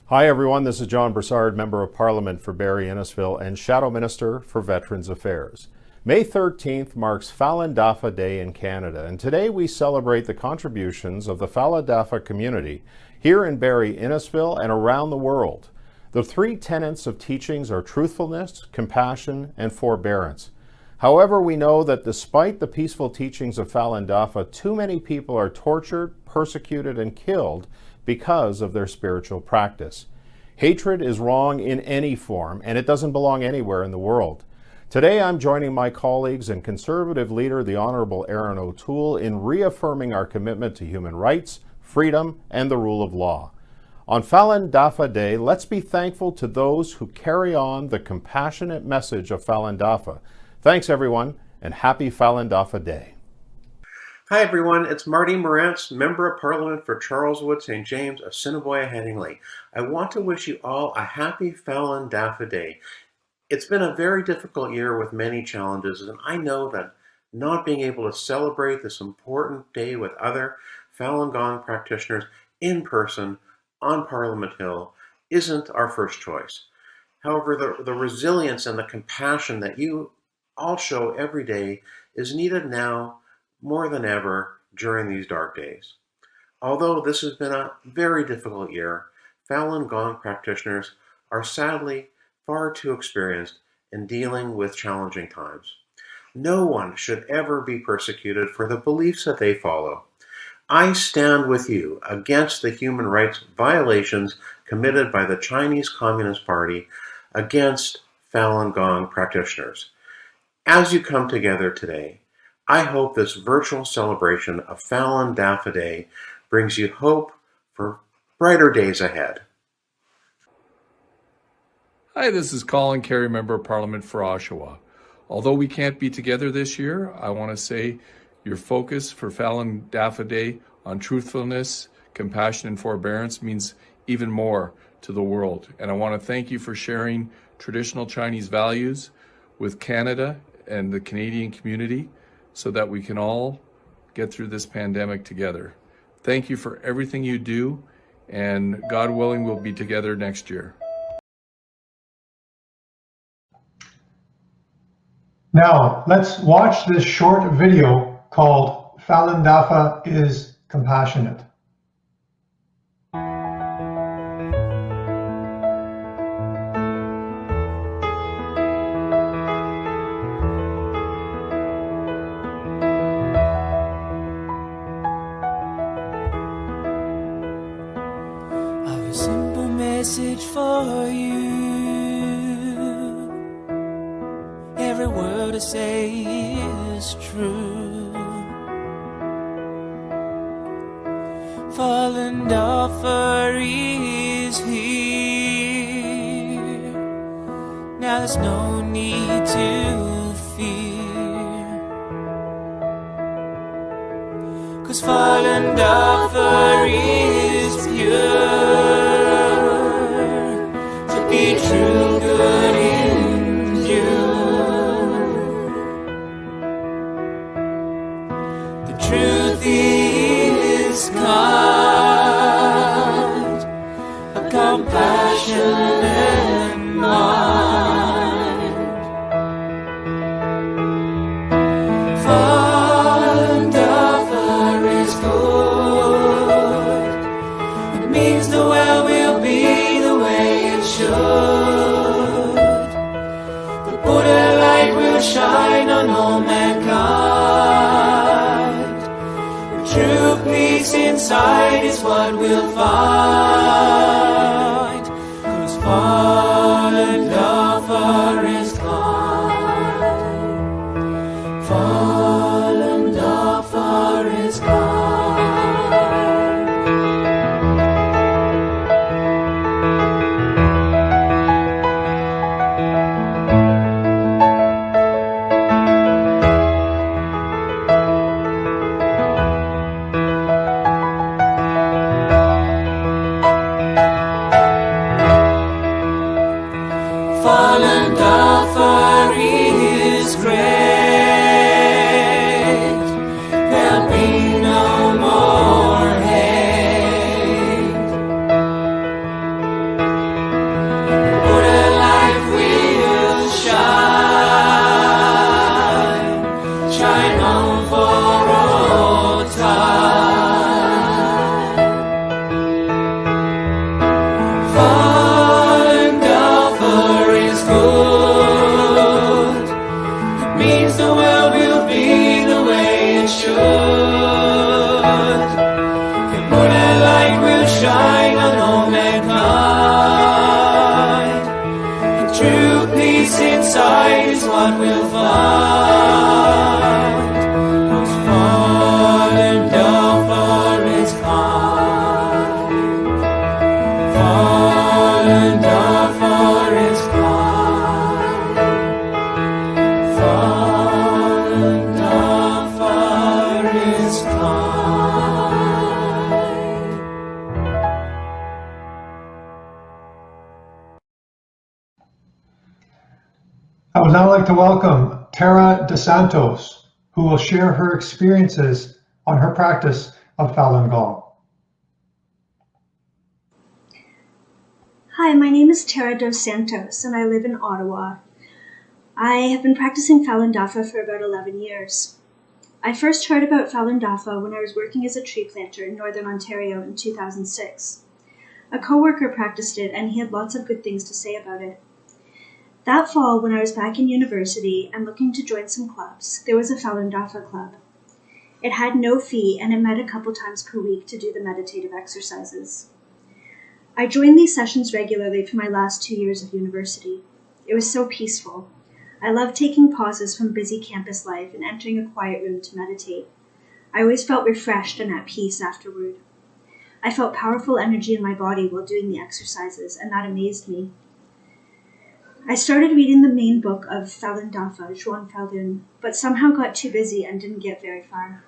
Speaker 20: Hi everyone, this is John Broussard, Member of Parliament for Barrie Innisfil and Shadow Minister for Veterans Affairs. May 13th marks Falun Dafa Day in Canada, and today we celebrate the contributions of the Falun Dafa community here in Barrie Innisfil and around the world. The three tenets of teachings are truthfulness, compassion, and forbearance. However, we know that despite the peaceful teachings of Falun Dafa, too many people are tortured, persecuted, and killed because of their spiritual practice. Hatred is wrong in any form, and it doesn't belong anywhere in the world. Today, I'm joining my colleagues and Conservative leader, the Honourable Erin O'Toole, in reaffirming our commitment to human rights, freedom, and the rule of law. On Falun Dafa Day, let's be thankful to those who carry on the compassionate message of Falun Dafa. Thanks, everyone, and happy Falun Dafa Day.
Speaker 21: Hi, everyone. It's Marty Morantz, Member of Parliament for Charleswood St. James, Assiniboia, Headingley. I want to wish you all a happy Falun Dafa Day. It's been a very difficult year with many challenges, and I know that not being able to celebrate this important day with other Falun Gong practitioners in person on Parliament Hill isn't our first choice. However, the resilience and the compassion that you all show every day is needed now more than ever during these dark days. Although this has been a very difficult year, Falun Gong practitioners are sadly far too experienced in dealing with challenging times. No one should ever be persecuted for the beliefs that they follow. I stand with you against the human rights violations committed by the Chinese Communist Party against Falun Gong practitioners. As you come together today, I hope this virtual celebration of Falun Dafa Day brings you hope for brighter days ahead.
Speaker 22: Hi, this is Colin Carey, Member of Parliament for Oshawa. Although we can't be together this year, I want to say your focus for Falun Dafa Day on truthfulness, compassion, and forbearance means even more to the world. And I want to thank you for sharing traditional Chinese values with Canada and the Canadian community so that we can all get through this pandemic together. Thank you for everything you do, and God willing, we'll be together next year.
Speaker 1: Now, let's watch this short video called Falun Dafa is Compassionate.
Speaker 3: I've a simple message for you. Every word I say is true. Falun Dafa is here. Now there's no need to fear, 'cause Falun Dafa is pure. To be true, good in you. The truth is kind, a compassionate mind. Falun Dafa is good. It means the world will be the way it should. The Buddha light will shine on all mankind. True peace inside is what we'll find, 'cause Falun Dafa is kind. Falun Dafa is kind. Falun Dafa is great. There'll be no more hate. Buddha light will shine, shine on for all time. Falun Dafa is good. It means the world will be the way it should. The Buddha light will shine on all mankind. And true peace inside is what we'll find. 'Cause Falun Dafa is kind. Falun Dafa is kind. Falun Dafa is kind.
Speaker 1: I would now like to welcome Tara DeSantos, who will share her experiences on her practice of Falun Gong.
Speaker 4: Hi, my name is Tara Dos Santos, and I live in Ottawa. I have been practicing Falun Dafa for about 11 years. I first heard about Falun Dafa when I was working as a tree planter in Northern Ontario in 2006. A coworker practiced it, and he had lots of good things to say about it. That fall, when I was back in university and looking to join some clubs, there was a Falun Dafa club. It had no fee, and it met a couple times per week to do the meditative exercises. I joined these sessions regularly for my last 2 years of university. It was so peaceful. I loved taking pauses from busy campus life and entering a quiet room to meditate. I always felt refreshed and at peace afterward. I felt powerful energy in my body while doing the exercises, and that amazed me. I started reading the main book of Falun Dafa, World Falun, but somehow got too busy and didn't get very far.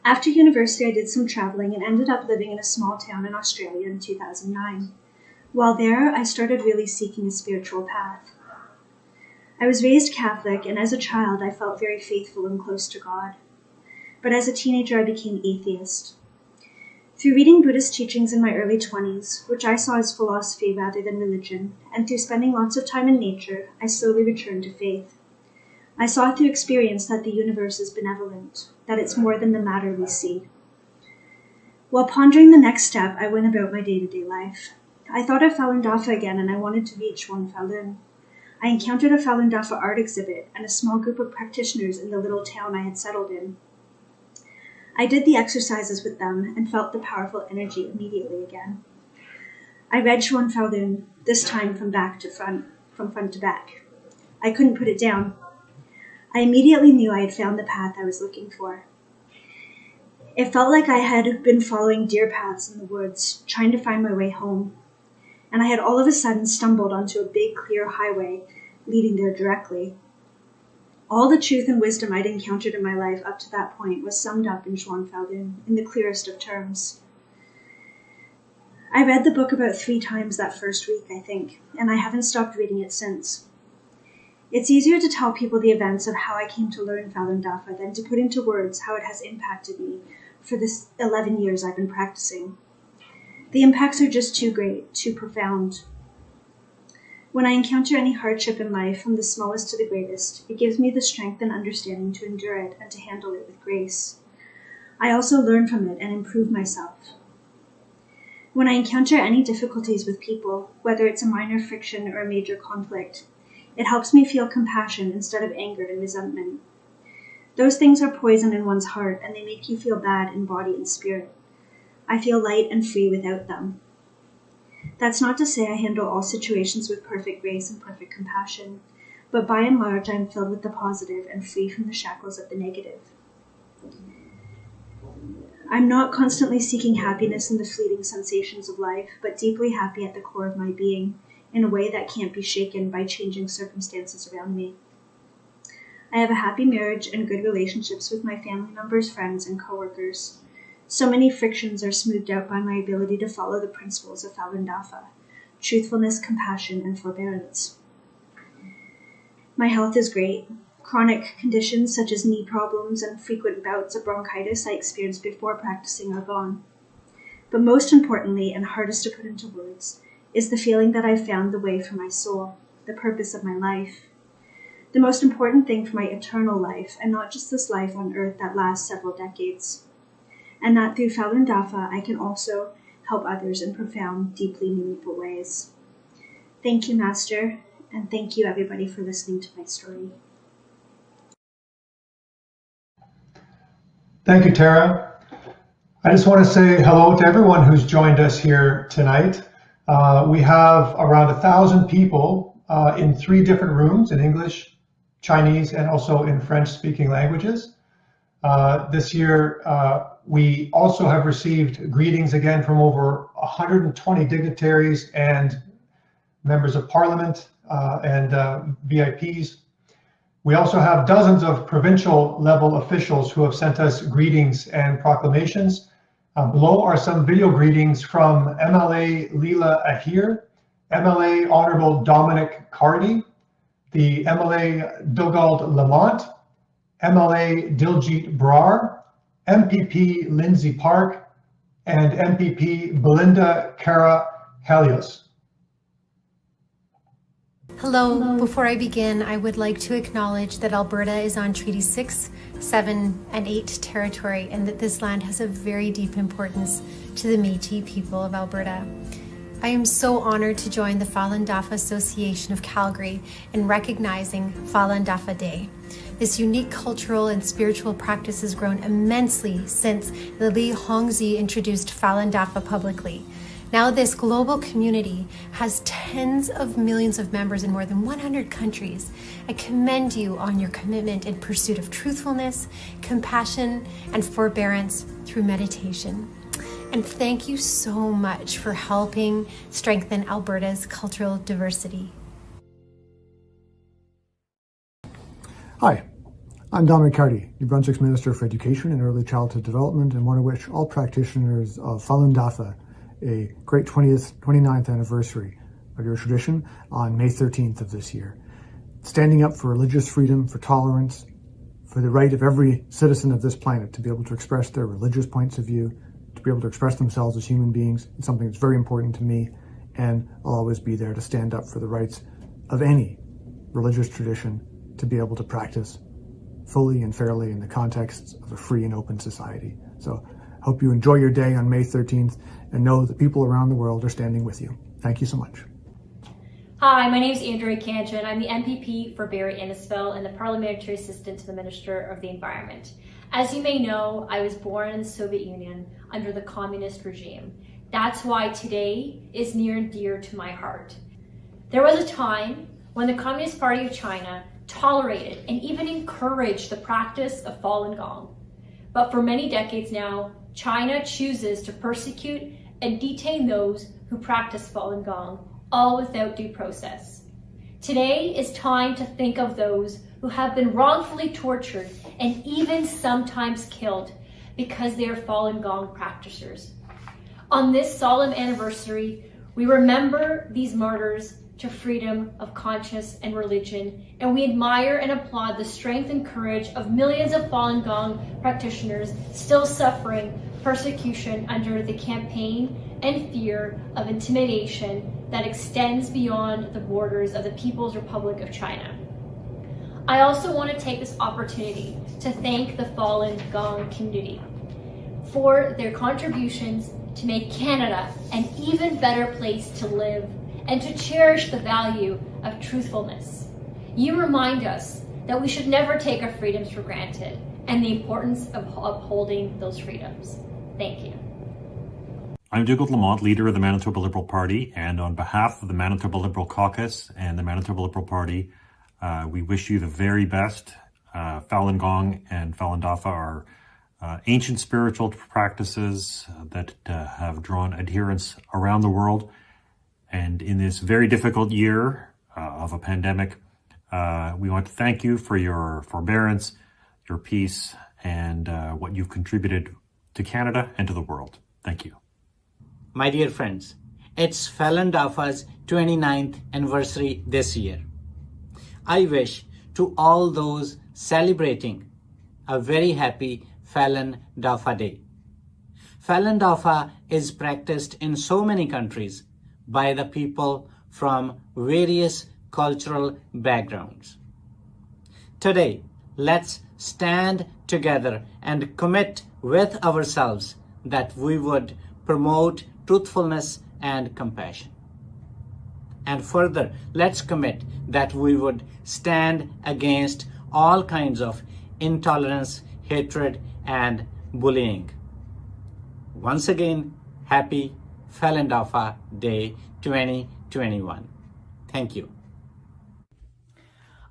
Speaker 4: After university, I did some traveling and ended up living in a small town in Australia in 2009. While there, I started really seeking a spiritual path. I was raised Catholic, and as a child, I felt very faithful and close to God. But as a teenager, I became atheist. Through reading Buddhist teachings in my early 20s, which I saw as philosophy rather than religion, and through spending lots of time in nature, I slowly returned to faith. I saw through experience that the universe is benevolent, that it's more than the matter we see. While pondering the next step, I went about my day-to-day life. I thought of Falun Dafa again, and I wanted to reach one Falun. I encountered a Falun Dafa art exhibit and a small group of practitioners in the little town I had settled in. I did the exercises with them and felt the powerful energy immediately again. I read Chuan Falun, this time from front to back. I couldn't put it down. I immediately knew I had found the path I was looking for. It felt like I had been following deer paths in the woods, trying to find my way home, and I had all of a sudden stumbled onto a big, clear highway leading there directly. All the truth and wisdom I'd encountered in my life up to that point was summed up in Chuan Falun in the clearest of terms. I read the book about 3 times that first week, I think, and I haven't stopped reading it since. It's easier to tell people the events of how I came to learn Falun Dafa than to put into words how it has impacted me for the 11 years I've been practicing. The impacts are just too great, too profound. When I encounter any hardship in life, from the smallest to the greatest, it gives me the strength and understanding to endure it and to handle it with grace. I also learn from it and improve myself. When I encounter any difficulties with people, whether it's a minor friction or a major conflict, it helps me feel compassion instead of anger and resentment. Those things are poison in one's heart, and they make you feel bad in body and spirit. I feel light and free without them. That's not to say I handle all situations with perfect grace and perfect compassion, but by and large I am filled with the positive and free from the shackles of the negative. I'm not constantly seeking happiness in the fleeting sensations of life, but deeply happy at the core of my being, in a way that can't be shaken by changing circumstances around me. I have a happy marriage and good relationships with my family members, friends, and coworkers. So many frictions are smoothed out by my ability to follow the principles of Falun Dafa: truthfulness, compassion, and forbearance. My health is great. Chronic conditions such as knee problems and frequent bouts of bronchitis I experienced before practicing are gone. But most importantly, and hardest to put into words, is the feeling that I've found the way for my soul, the purpose of my life. The most important thing for my eternal life, and not just this life on earth that lasts several decades. And that through Falun Dafa, I can also help others in profound, deeply meaningful ways. Thank you, Master, and thank you, everybody, for listening to my story.
Speaker 1: Thank you, Tara. I just want to say hello to everyone who's joined us here tonight. We have around 1,000 people in 3 different rooms in English, Chinese, and also in French-speaking languages. This year, we also have received greetings again from over 120 dignitaries and members of parliament and VIPs. We also have dozens of provincial level officials who have sent us greetings and proclamations. Below are some video greetings from MLA Leela Ahir, MLA Honorable Dominic Carney, the MLA Dugald Lamont, MLA Diljit Brar, MPP Lindsay Park, and MPP Belinda Cara Helios.
Speaker 2: Hello. Before I begin, I would like to acknowledge that Alberta is on Treaty 6, 7, and 8 territory, and that this land has a very deep importance to the Métis people of Alberta. I am so honored to join the Falun Dafa Association of Calgary in recognizing Falun Dafa Day. This unique cultural and spiritual practice has grown immensely since the Li Hongzhi introduced Falun Dafa publicly. Now this global community has tens of millions of members in more than 100 countries. I commend you on your commitment in pursuit of truthfulness, compassion, and forbearance through meditation. And thank you so much for helping strengthen Alberta's cultural diversity.
Speaker 6: Hi, I'm Dominic Carty, New Brunswick's Minister for Education and Early Childhood Development, and want to wish all practitioners of Falun Dafa a great 29th anniversary of your tradition on May 13th of this year. Standing up for religious freedom, for tolerance, for the right of every citizen of this planet to be able to express their religious points of view, to be able to express themselves as human beings. It's something that's very important to me, and I'll always be there to stand up for the rights of any religious tradition to be able to practice fully and fairly in the context of a free and open society. So hope you enjoy your day on May 13th and know that people around the world are standing with you. Thank you so much.
Speaker 5: Hi, my name is Andrea Kanchan. I'm the MPP for Barrie-Innisfil and the Parliamentary Assistant to the Minister of the Environment. As you may know, I was born in the Soviet Union under the communist regime. That's why today is near and dear to my heart. There was a time when the Communist Party of China tolerated and even encouraged the practice of Falun Gong. But for many decades now, China chooses to persecute and detain those who practice Falun Gong, all without due process. Today is time to think of those who have been wrongfully tortured and even sometimes killed because they are Falun Gong practitioners. On this solemn anniversary, we remember these martyrs to freedom of conscience and religion, and we admire and applaud the strength and courage of millions of Falun Gong practitioners still suffering persecution under the campaign and fear of intimidation that extends beyond the borders of the People's Republic of China. I also want to take this opportunity to thank the Falun Gong community for their contributions to make Canada an even better place to live and to cherish the value of truthfulness. You remind us that we should never take our freedoms for granted and the importance of upholding those freedoms. Thank you.
Speaker 7: I'm Douglas Lamont, leader of the Manitoba Liberal Party, and on behalf of the Manitoba Liberal Caucus and the Manitoba Liberal Party, we wish you the very best. Falun Gong and Falun Dafa are ancient spiritual practices that have drawn adherents around the world. And in this very difficult year of a pandemic, we want to thank you for your forbearance, your peace, and what you've contributed to Canada and to the world. Thank you.
Speaker 23: My dear friends, it's Falun Dafa's 29th anniversary this year. I wish to all those celebrating a very happy Falun Dafa Day. Falun Dafa is practiced in so many countries by the people from various cultural backgrounds. Today, let's stand together and commit with ourselves that we would promote truthfulness and compassion. And further, let's commit that we would stand against all kinds of intolerance, hatred, and bullying. Once again, happy Falun Dafa Day 2021. Thank you.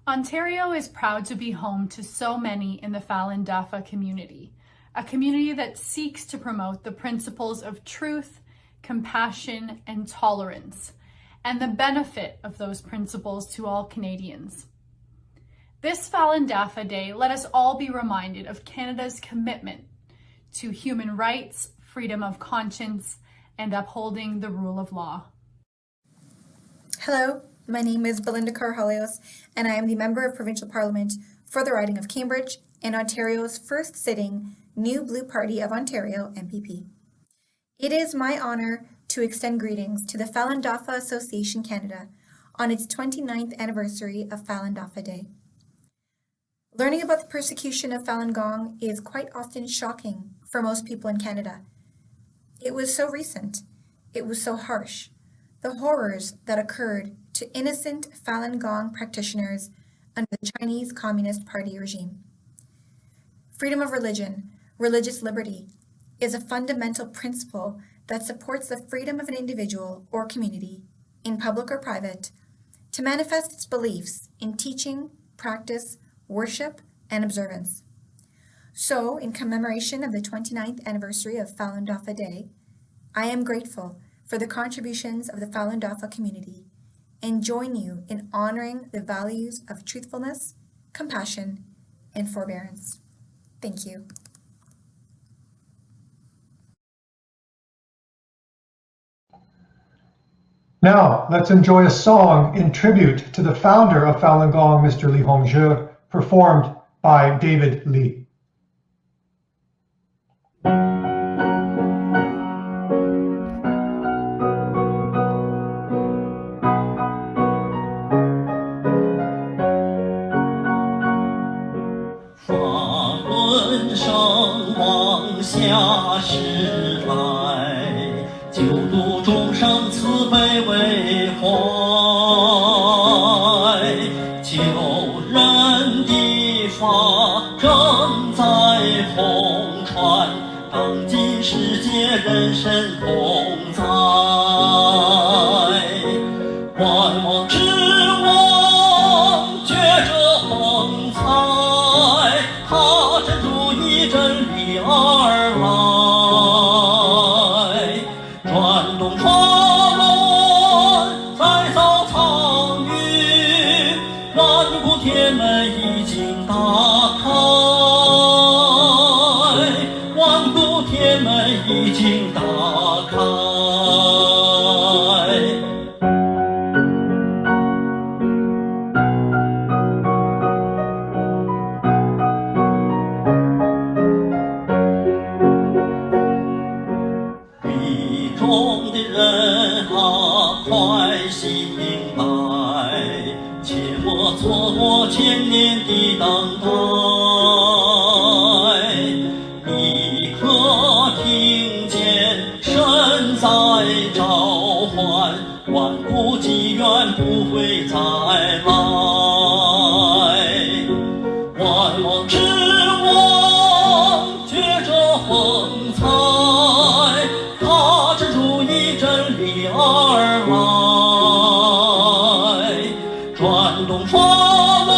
Speaker 24: Ontario is proud to be home to so many in the Falun Dafa community, a community that seeks to promote the principles of truth, compassion, and tolerance, and the benefit of those principles to all Canadians. This Falun Dafa Day, let us all be reminded of Canada's commitment to human rights, freedom of conscience, and upholding the rule of law.
Speaker 25: Hello, my name is Belinda Carhalios, and I am the Member of Provincial Parliament for the riding of Cambridge and Ontario's first sitting New Blue Party of Ontario MPP. It is my honour to extend greetings to the Falun Dafa Association Canada on its 29th anniversary of Falun Dafa Day. Learning about the persecution of Falun Gong is quite often shocking for most people in Canada. It was so recent, it was so harsh. The horrors that occurred to innocent Falun Gong practitioners under the Chinese Communist Party regime. Freedom of religion, religious liberty, is a fundamental principle that supports the freedom of an individual or community, in public or private, to manifest its beliefs in teaching, practice, worship, and observance. So, in commemoration of the 29th anniversary of Falun Dafa Day, I am grateful for the contributions of the Falun Dafa community and join you in honoring the values of truthfulness, compassion, and forbearance. Thank you.
Speaker 1: Now, let's enjoy a song in tribute to the founder of Falun Gong, Mr. Li Hongzhi, performed by David Li.
Speaker 3: 时来，救度众生慈悲为怀，救人的法正在红传，当今世界人神同在，万王之王觉者横财，他真主以真理而来，转动法轮再造苍宇，万古天门已经打开，万古天门已经打开。地中的人啊，快醒来，切莫错过千年的等待。你可听见神在召唤，万古机缘不会再来。万王之王觉者横财，他真主以真理而来，转动法轮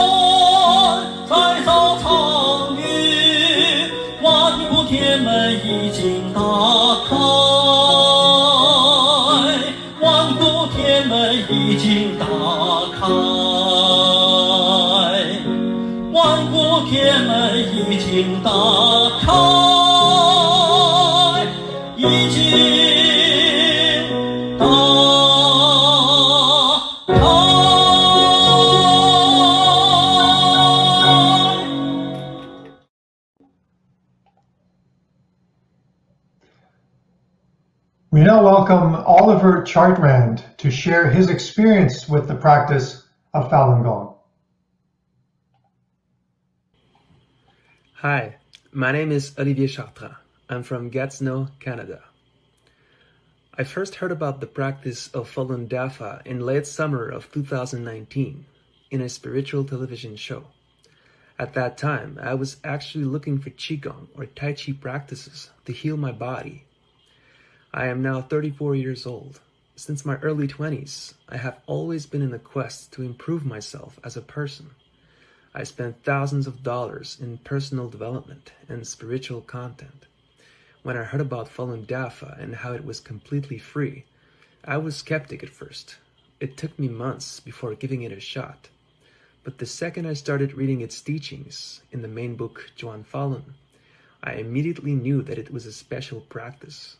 Speaker 3: 再造苍宇，万古天门已经打开，万古天门已经打开，万古天门已经打开，已经打开。
Speaker 1: We now welcome Oliver Chartrand to share his experience with the practice of Falun Gong.
Speaker 8: Hi, my name is Olivier Chartrand. I'm from Gatineau, Canada. I first heard about the practice of Falun Dafa in late summer of 2019 in a spiritual television show. At that time, I was actually looking for Qigong or Tai Chi practices to heal my body. I am now 34 years old. Since my early 20s, I have always been in a quest to improve myself as a person. I spent thousands of dollars in personal development and spiritual content. When I heard about Falun Dafa and how it was completely free, I was skeptic at first. It took me months before giving it a shot. But the second I started reading its teachings in the main book, World Falun, I immediately knew that it was a special practice.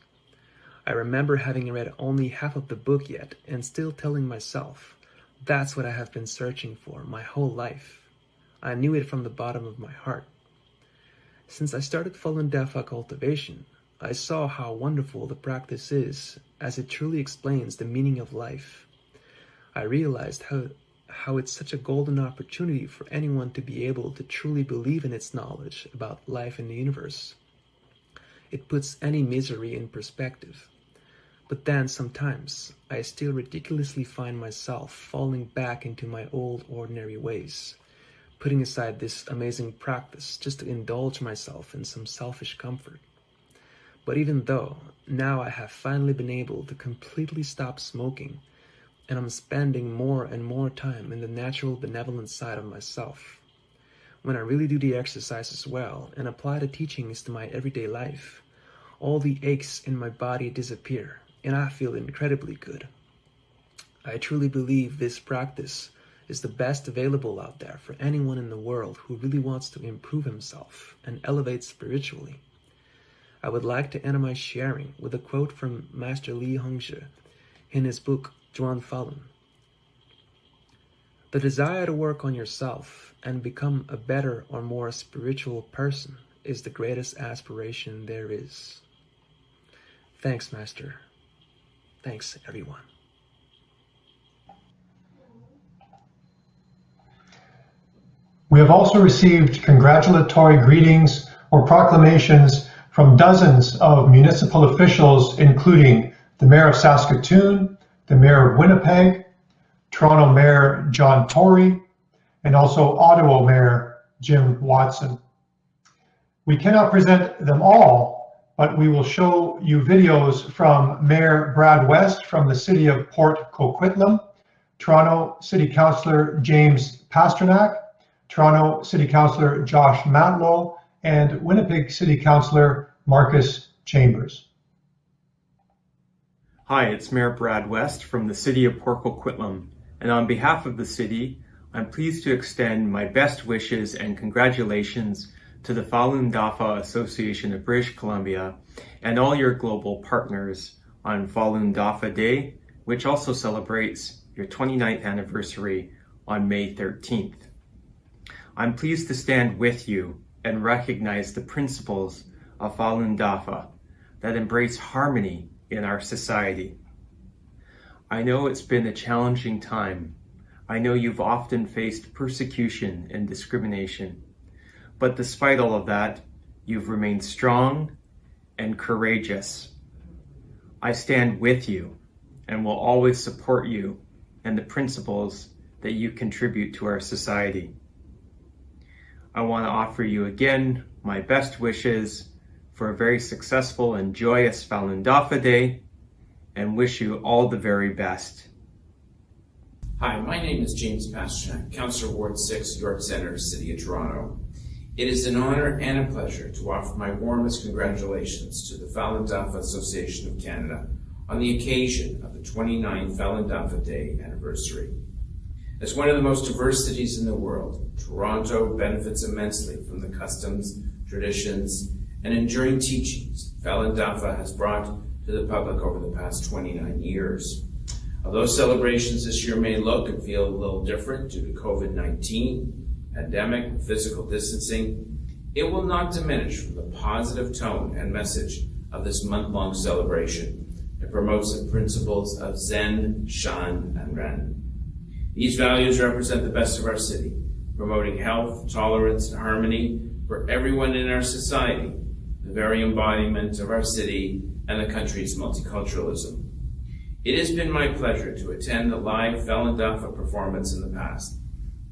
Speaker 8: I remember having read only half of the book yet and still telling myself, that's what I have been searching for my whole life. I knew it from the bottom of my heart. Since I started Falun Dafa cultivation, I saw how wonderful the practice is, as it truly explains the meaning of life. I realized how it's such a golden opportunity for anyone to be able to truly believe in its knowledge about life in the universe. It puts any misery in perspective. But then sometimes I still ridiculously find myself falling back into my old ordinary ways, putting aside this amazing practice just to indulge myself in some selfish comfort. But even though now I have finally been able to completely stop smoking, and I'm spending more and more time in the natural benevolent side of myself, when I really do the exercises well and apply the teachings to my everyday life, all the aches in my body disappear and I feel incredibly good. I truly believe this practice is the best available out there for anyone in the world who really wants to improve himself and elevate spiritually. I would like to end my sharing with a quote from Master Li Hongzhi in his book, World Falun. The desire to work on yourself and become a better or more spiritual person is the greatest aspiration there is. Thanks, Master. Thanks, everyone.
Speaker 1: We have also received congratulatory greetings or proclamations from dozens of municipal officials, including the Mayor of Saskatoon, the Mayor of Winnipeg, Toronto Mayor John Tory, and also Ottawa Mayor Jim Watson. We cannot present them all, but we will show you videos from Mayor Brad West from the city of Port Coquitlam, Toronto City Councillor James Pasternak, Toronto City Councillor Josh Matlow, and Winnipeg City Councillor Marcus Chambers.
Speaker 9: Hi, it's Mayor Brad West from the city of Port Coquitlam, and on behalf of the city, I'm pleased to extend my best wishes and congratulations to the Falun Dafa Association of British Columbia and all your global partners on Falun Dafa Day, which also celebrates your 29th anniversary on May 13th. I'm pleased to stand with you and recognize the principles of Falun Dafa that embrace harmony in our society. I know it's been a challenging time. I know you've often faced persecution and discrimination, but despite all of that, you've remained strong and courageous. I stand with you and will always support you and the principles that you contribute to our society. I want to offer you again my best wishes for a very successful and joyous Falun Dafa Day, and wish you all the very best.
Speaker 10: Hi, my name is James Pasternak, Councillor Ward 6, York Centre, City of Toronto. It is an honor and a pleasure to offer my warmest congratulations to the Falun Dafa Association of Canada on the occasion of the 29th Falun Dafa Day anniversary. As one of the most diverse cities in the world, Toronto benefits immensely from the customs, traditions, and enduring teachings Falun Dafa has brought to the public over the past 29 years. Although celebrations this year may look and feel a little different due to COVID-19, pandemic, physical distancing, it will not diminish from the positive tone and message of this month-long celebration. It promotes the principles of Zen, Shan, and Ren. These values represent the best of our city, promoting health, tolerance, and harmony for everyone in our society, the very embodiment of our city and the country's multiculturalism. It has been my pleasure to attend the live Falun Dafa performance in the past,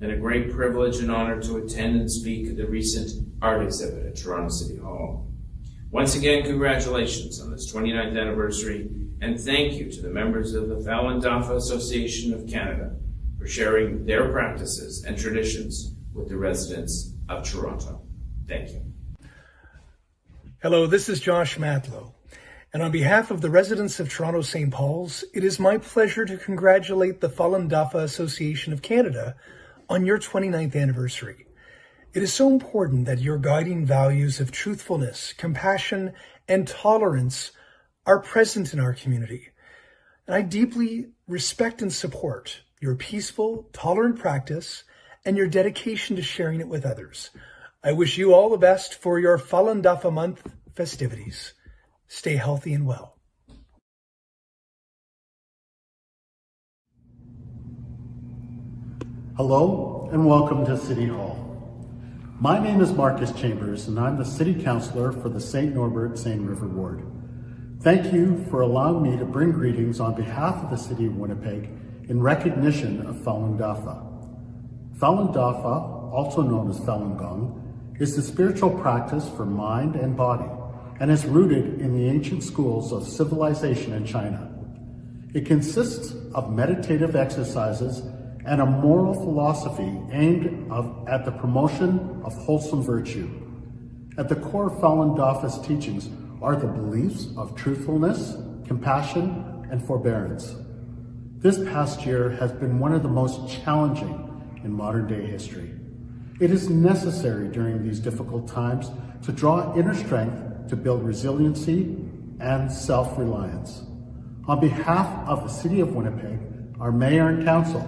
Speaker 10: and a great privilege and honor to attend and speak at the recent art exhibit at Toronto City Hall. Once again, congratulations on this 29th anniversary, and thank you to the members of the Falun Dafa Association of Canada for sharing their practices and traditions with the residents of Toronto. Thank you.
Speaker 11: Hello, this is Josh Matlow, and on behalf of the residents of Toronto St. Paul's, it is my pleasure to congratulate the Falun Dafa Association of Canada on your 29th anniversary. It is so important that your guiding values of truthfulness, compassion, and tolerance are present in our community. And I deeply respect and support your peaceful, tolerant practice and your dedication to sharing it with others. I wish you all the best for your Falun Dafa Month festivities. Stay healthy and well.
Speaker 12: Hello and welcome to City Hall. My name is Marcus Chambers and I'm the City Councillor for the St. Norbert Seine River Ward. Thank you for allowing me to bring greetings on behalf of the City of Winnipeg in recognition of Falun Dafa. Falun Dafa, also known as Falun Gong, is the spiritual practice for mind and body and is rooted in the ancient schools of civilization in China. It consists of meditative exercises and a moral philosophy aimed at the promotion of wholesome virtue. At the core of Falun Dafa's teachings are the beliefs of truthfulness, compassion, and forbearance. This past year has been one of the most challenging in modern day history. It is necessary during these difficult times to draw inner strength to build resiliency and self-reliance. On behalf of the City of Winnipeg, our Mayor and Council,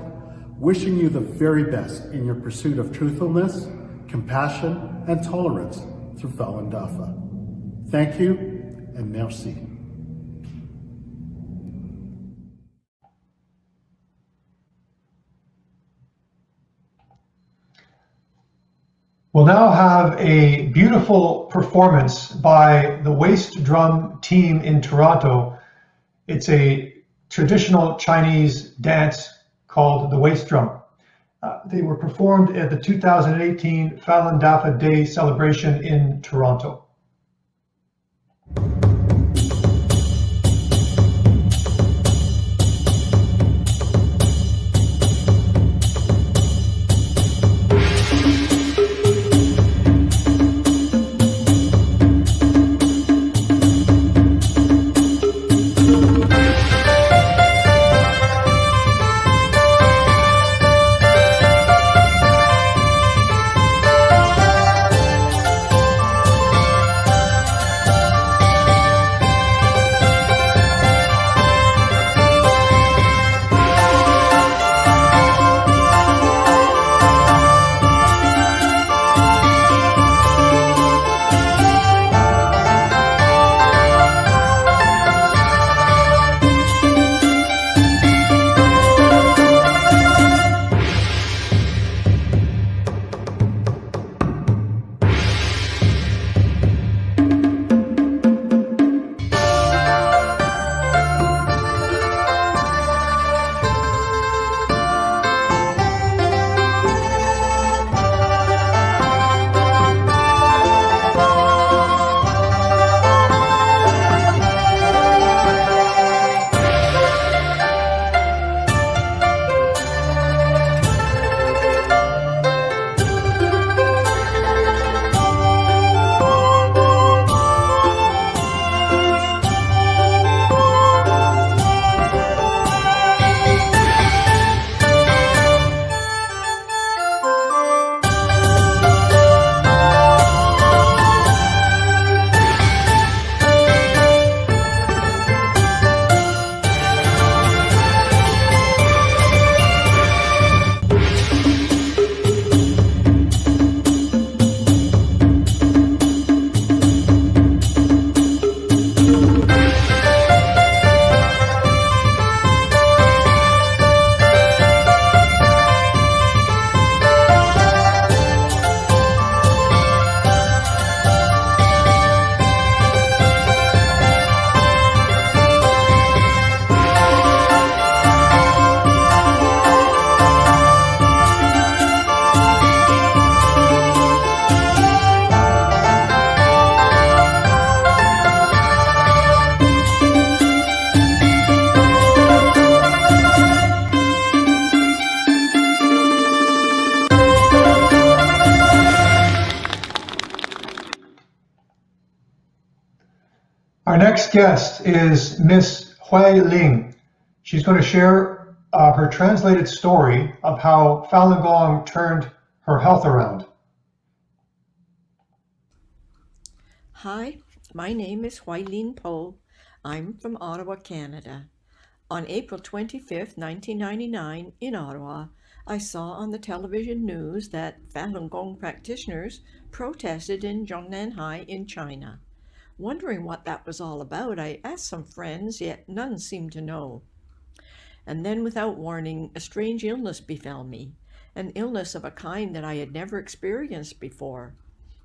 Speaker 12: wishing you the very best in your pursuit of truthfulness, compassion, and tolerance through Falun Dafa. Thank you and merci.
Speaker 1: We'll now have a beautiful performance by the Waist Drum team in Toronto. It's a traditional Chinese dance called the Waist Drum. They were performed at the 2018 Falun Dafa Day celebration in Toronto. Our next guest is Miss Hui Ling. She's going to share her translated story of how Falun Gong turned her health around.
Speaker 13: Hi, my name is Huailin Po. I'm from Ottawa, Canada. On April 25th, 1999, in Ottawa, I saw on the television news that Falun Gong practitioners protested in Zhongnanhai in China. Wondering what that was all about, I asked some friends, yet none seemed to know. And then, without warning, a strange illness befell me, an illness of a kind that I had never experienced before.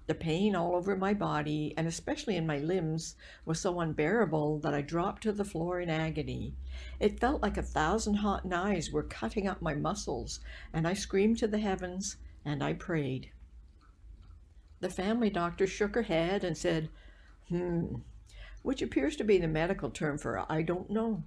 Speaker 13: The pain all over my body, and especially in my limbs, was so unbearable that I dropped to the floor in agony. It felt like 1,000 hot knives were cutting up my muscles, and I screamed to the heavens, and I prayed. The family doctor shook her head and said, which appears to be the medical term for I don't know.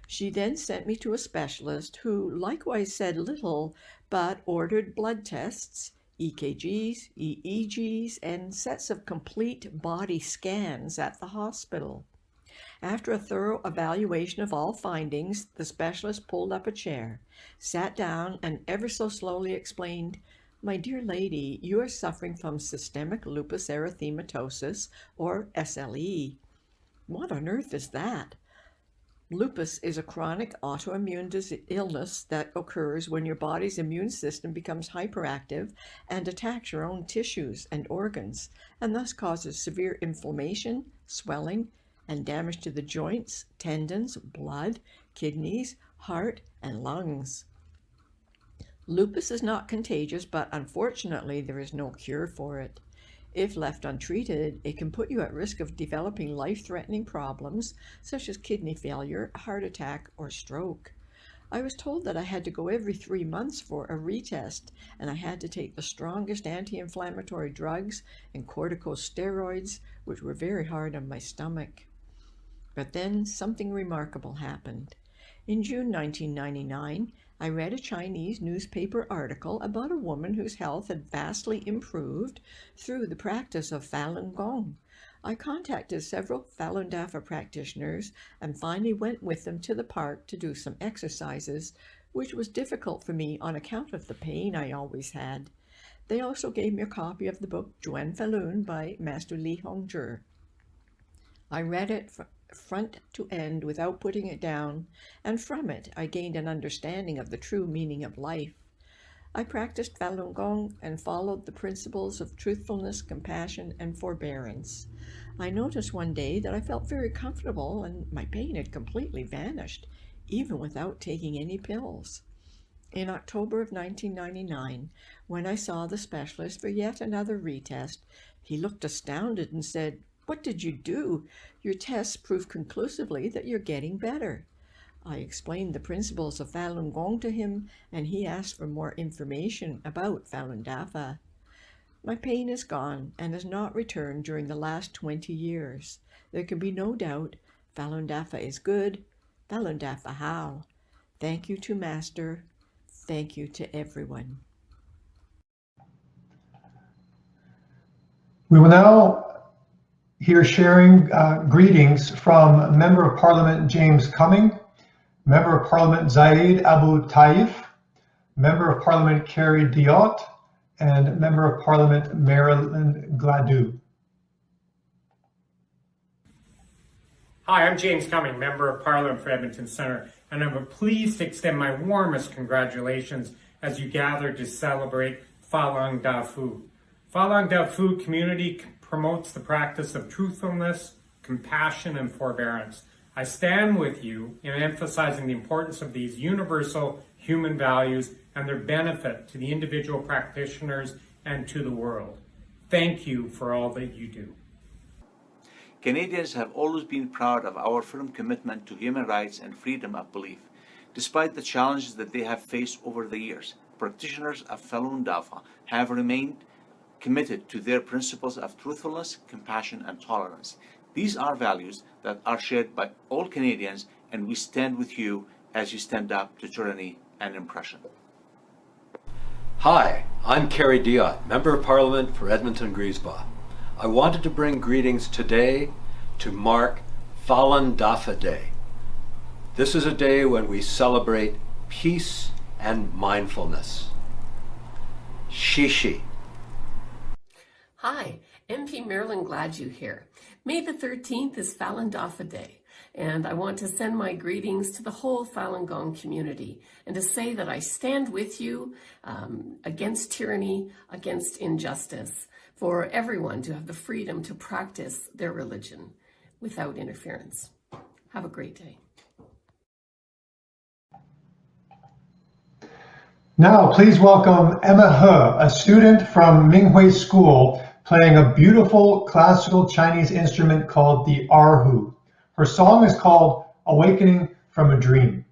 Speaker 13: She then sent me to a specialist who likewise said little, but ordered blood tests, EKGs, EEGs, and sets of complete body scans at the hospital. After a thorough evaluation of all findings, the specialist pulled up a chair, sat down, and ever so slowly explained, "My dear lady, you are suffering from systemic lupus erythematosus, or SLE. What on earth is that? Lupus is a chronic autoimmune illness that occurs when your body's immune system becomes hyperactive and attacks your own tissues and organs, and thus causes severe inflammation, swelling, and damage to the joints, tendons, blood, kidneys, heart, and lungs. Lupus is not contagious, but unfortunately there is no cure for it. If left untreated, it can put you at risk of developing life-threatening problems such as kidney failure, heart attack, or stroke. I was told that I had to go every 3 months for a retest, and I had to take the strongest anti-inflammatory drugs and corticosteroids, which were very hard on my stomach. But then something remarkable happened. In June 1999, I read a Chinese newspaper article about a woman whose health had vastly improved through the practice of Falun Gong. I contacted several Falun Dafa practitioners and finally went with them to the park to do some exercises, which was difficult for me on account of the pain I always had. They also gave me a copy of the book World Falun by Master Li Hongzhi. I read it front to end without putting it down, and from it I gained an understanding of the true meaning of life. I practiced Falun Gong and followed the principles of truthfulness, compassion, and forbearance. I noticed one day that I felt very comfortable and my pain had completely vanished, even without taking any pills. In October of 1999, when I saw the specialist for yet another retest, he looked astounded and said, "What did you do? Your tests prove conclusively that you're getting better." I explained the principles of Falun Gong to him, and he asked for more information about Falun Dafa. My pain is gone and has not returned during the last 20 years. There can be no doubt Falun Dafa is good. Falun Dafa how? Thank you to Master. Thank you to everyone.
Speaker 1: We will now hear sharing greetings from Member of Parliament James Cumming, Member of Parliament Zaid Abu Taif, Member of Parliament Carrie Diot, and Member of Parliament Marilyn Gladue.
Speaker 14: Hi, I'm James Cumming, Member of Parliament for Edmonton Centre, and I'm pleased to extend my warmest congratulations as you gather to celebrate Falun Dafa. Falun Dafa community promotes the practice of truthfulness, compassion, and forbearance. I stand with you in emphasizing the importance of these universal human values and their benefit to the individual practitioners and to the world. Thank you for all that you do.
Speaker 15: Canadians have always been proud of our firm commitment to human rights and freedom of belief. Despite the challenges that they have faced over the years, practitioners of Falun Dafa have remained committed to their principles of truthfulness, compassion, and tolerance. These are values that are shared by all Canadians, and we stand with you as you stand up to tyranny and oppression.
Speaker 16: Hi, I'm Carrie Diot, Member of Parliament for Edmonton-Griesbach. I wanted to bring greetings today to mark Falun Dafa Day. This is a day when we celebrate peace and mindfulness. Shishi.
Speaker 17: Hi, MP Marilyn Gladue here. May the 13th is Falun Dafa Day, and I want to send my greetings to the whole Falun Gong community and to say that I stand with you against tyranny, against injustice, for everyone to have the freedom to practice their religion without interference. Have a great day.
Speaker 1: Now, please welcome Emma He, a student from Minghui School, playing a beautiful classical Chinese instrument called the erhu. Her song is called Awakening from a Dream.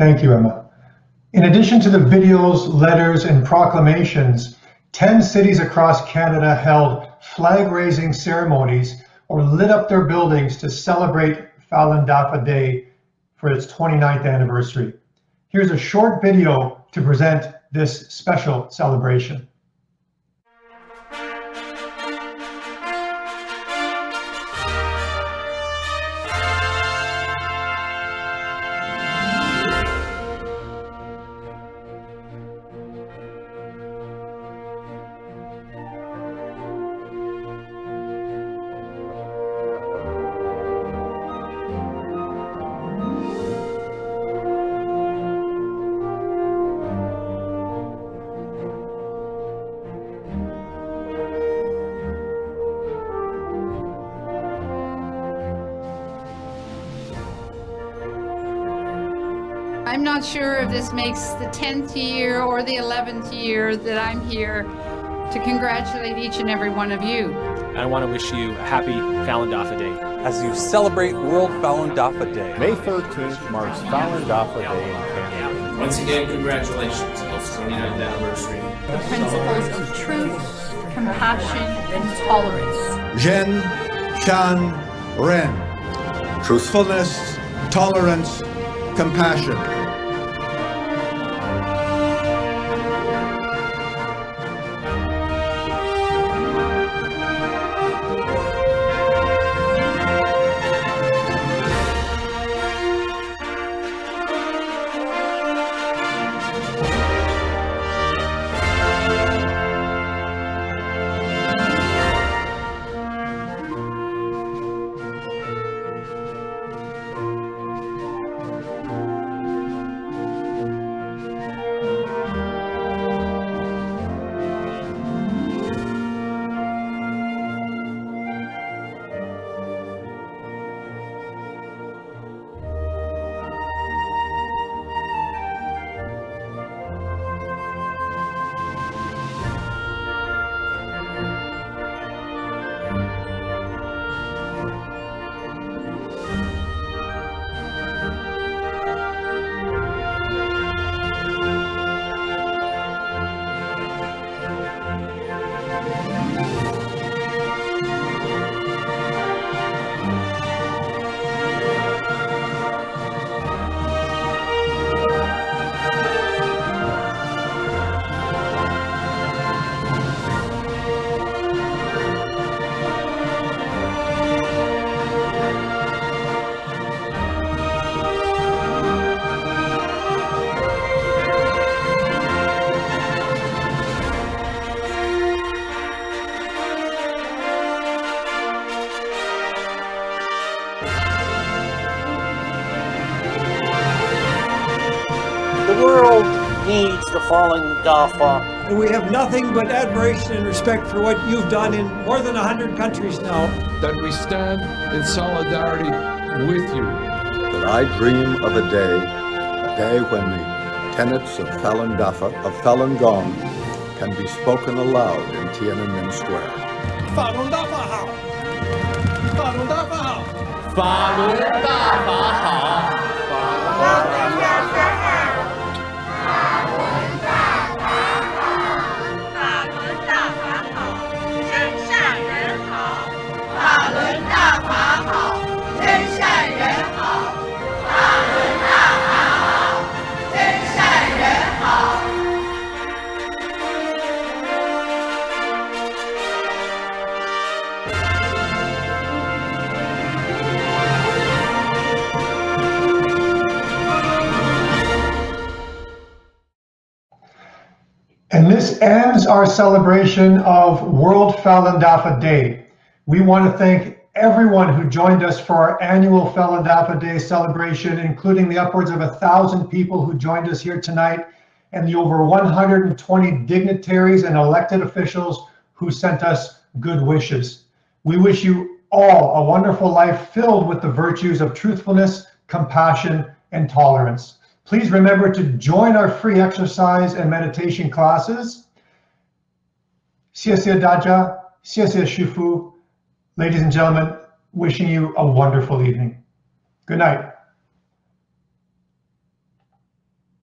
Speaker 1: Thank you, Emma. In addition to the videos, letters, and proclamations, 10 cities across Canada held flag-raising ceremonies or lit up their buildings to celebrate Falun Dafa Day for its 29th anniversary. Here's a short video to present this special celebration.
Speaker 18: I'm not sure if this makes the 10th year or the 11th year that I'm here to congratulate each and every one of you.
Speaker 19: I want to wish you a happy Falun Dafa Day.
Speaker 20: As you celebrate World Falun Dafa Day.
Speaker 21: May 13th marks Falun Dafa Day in Canada.
Speaker 10: Once again, congratulations on this 29th anniversary.
Speaker 24: The principles of truth, compassion, and tolerance.
Speaker 22: Jen, Shan, Ren. Truthfulness, tolerance, compassion.
Speaker 26: The world needs the Falun Dafa.
Speaker 27: And we have nothing but admiration and respect for what you've done in more than 100 countries now.
Speaker 28: That we stand in solidarity with you.
Speaker 21: That I dream of a day when the tenets of Falun Dafa, of Falun Gong, can be spoken aloud in Tiananmen Square.
Speaker 27: Falun Dafa hao! Falun Dafa hao!
Speaker 3: Falun Dafa hao! Falun Dafa hao!
Speaker 1: And this ends our celebration of World Falun Dafa Day. We want to thank everyone who joined us for our annual Falun Dafa Day celebration, including the upwards of 1,000 people who joined us here tonight and the over 120 dignitaries and elected officials who sent us good wishes. We wish you all a wonderful life filled with the virtues of truthfulness, compassion, and tolerance. Please remember to join our free exercise and meditation classes. Xie xie Daja, xie xie Shifu. Ladies and gentlemen, wishing you a wonderful evening. Good night.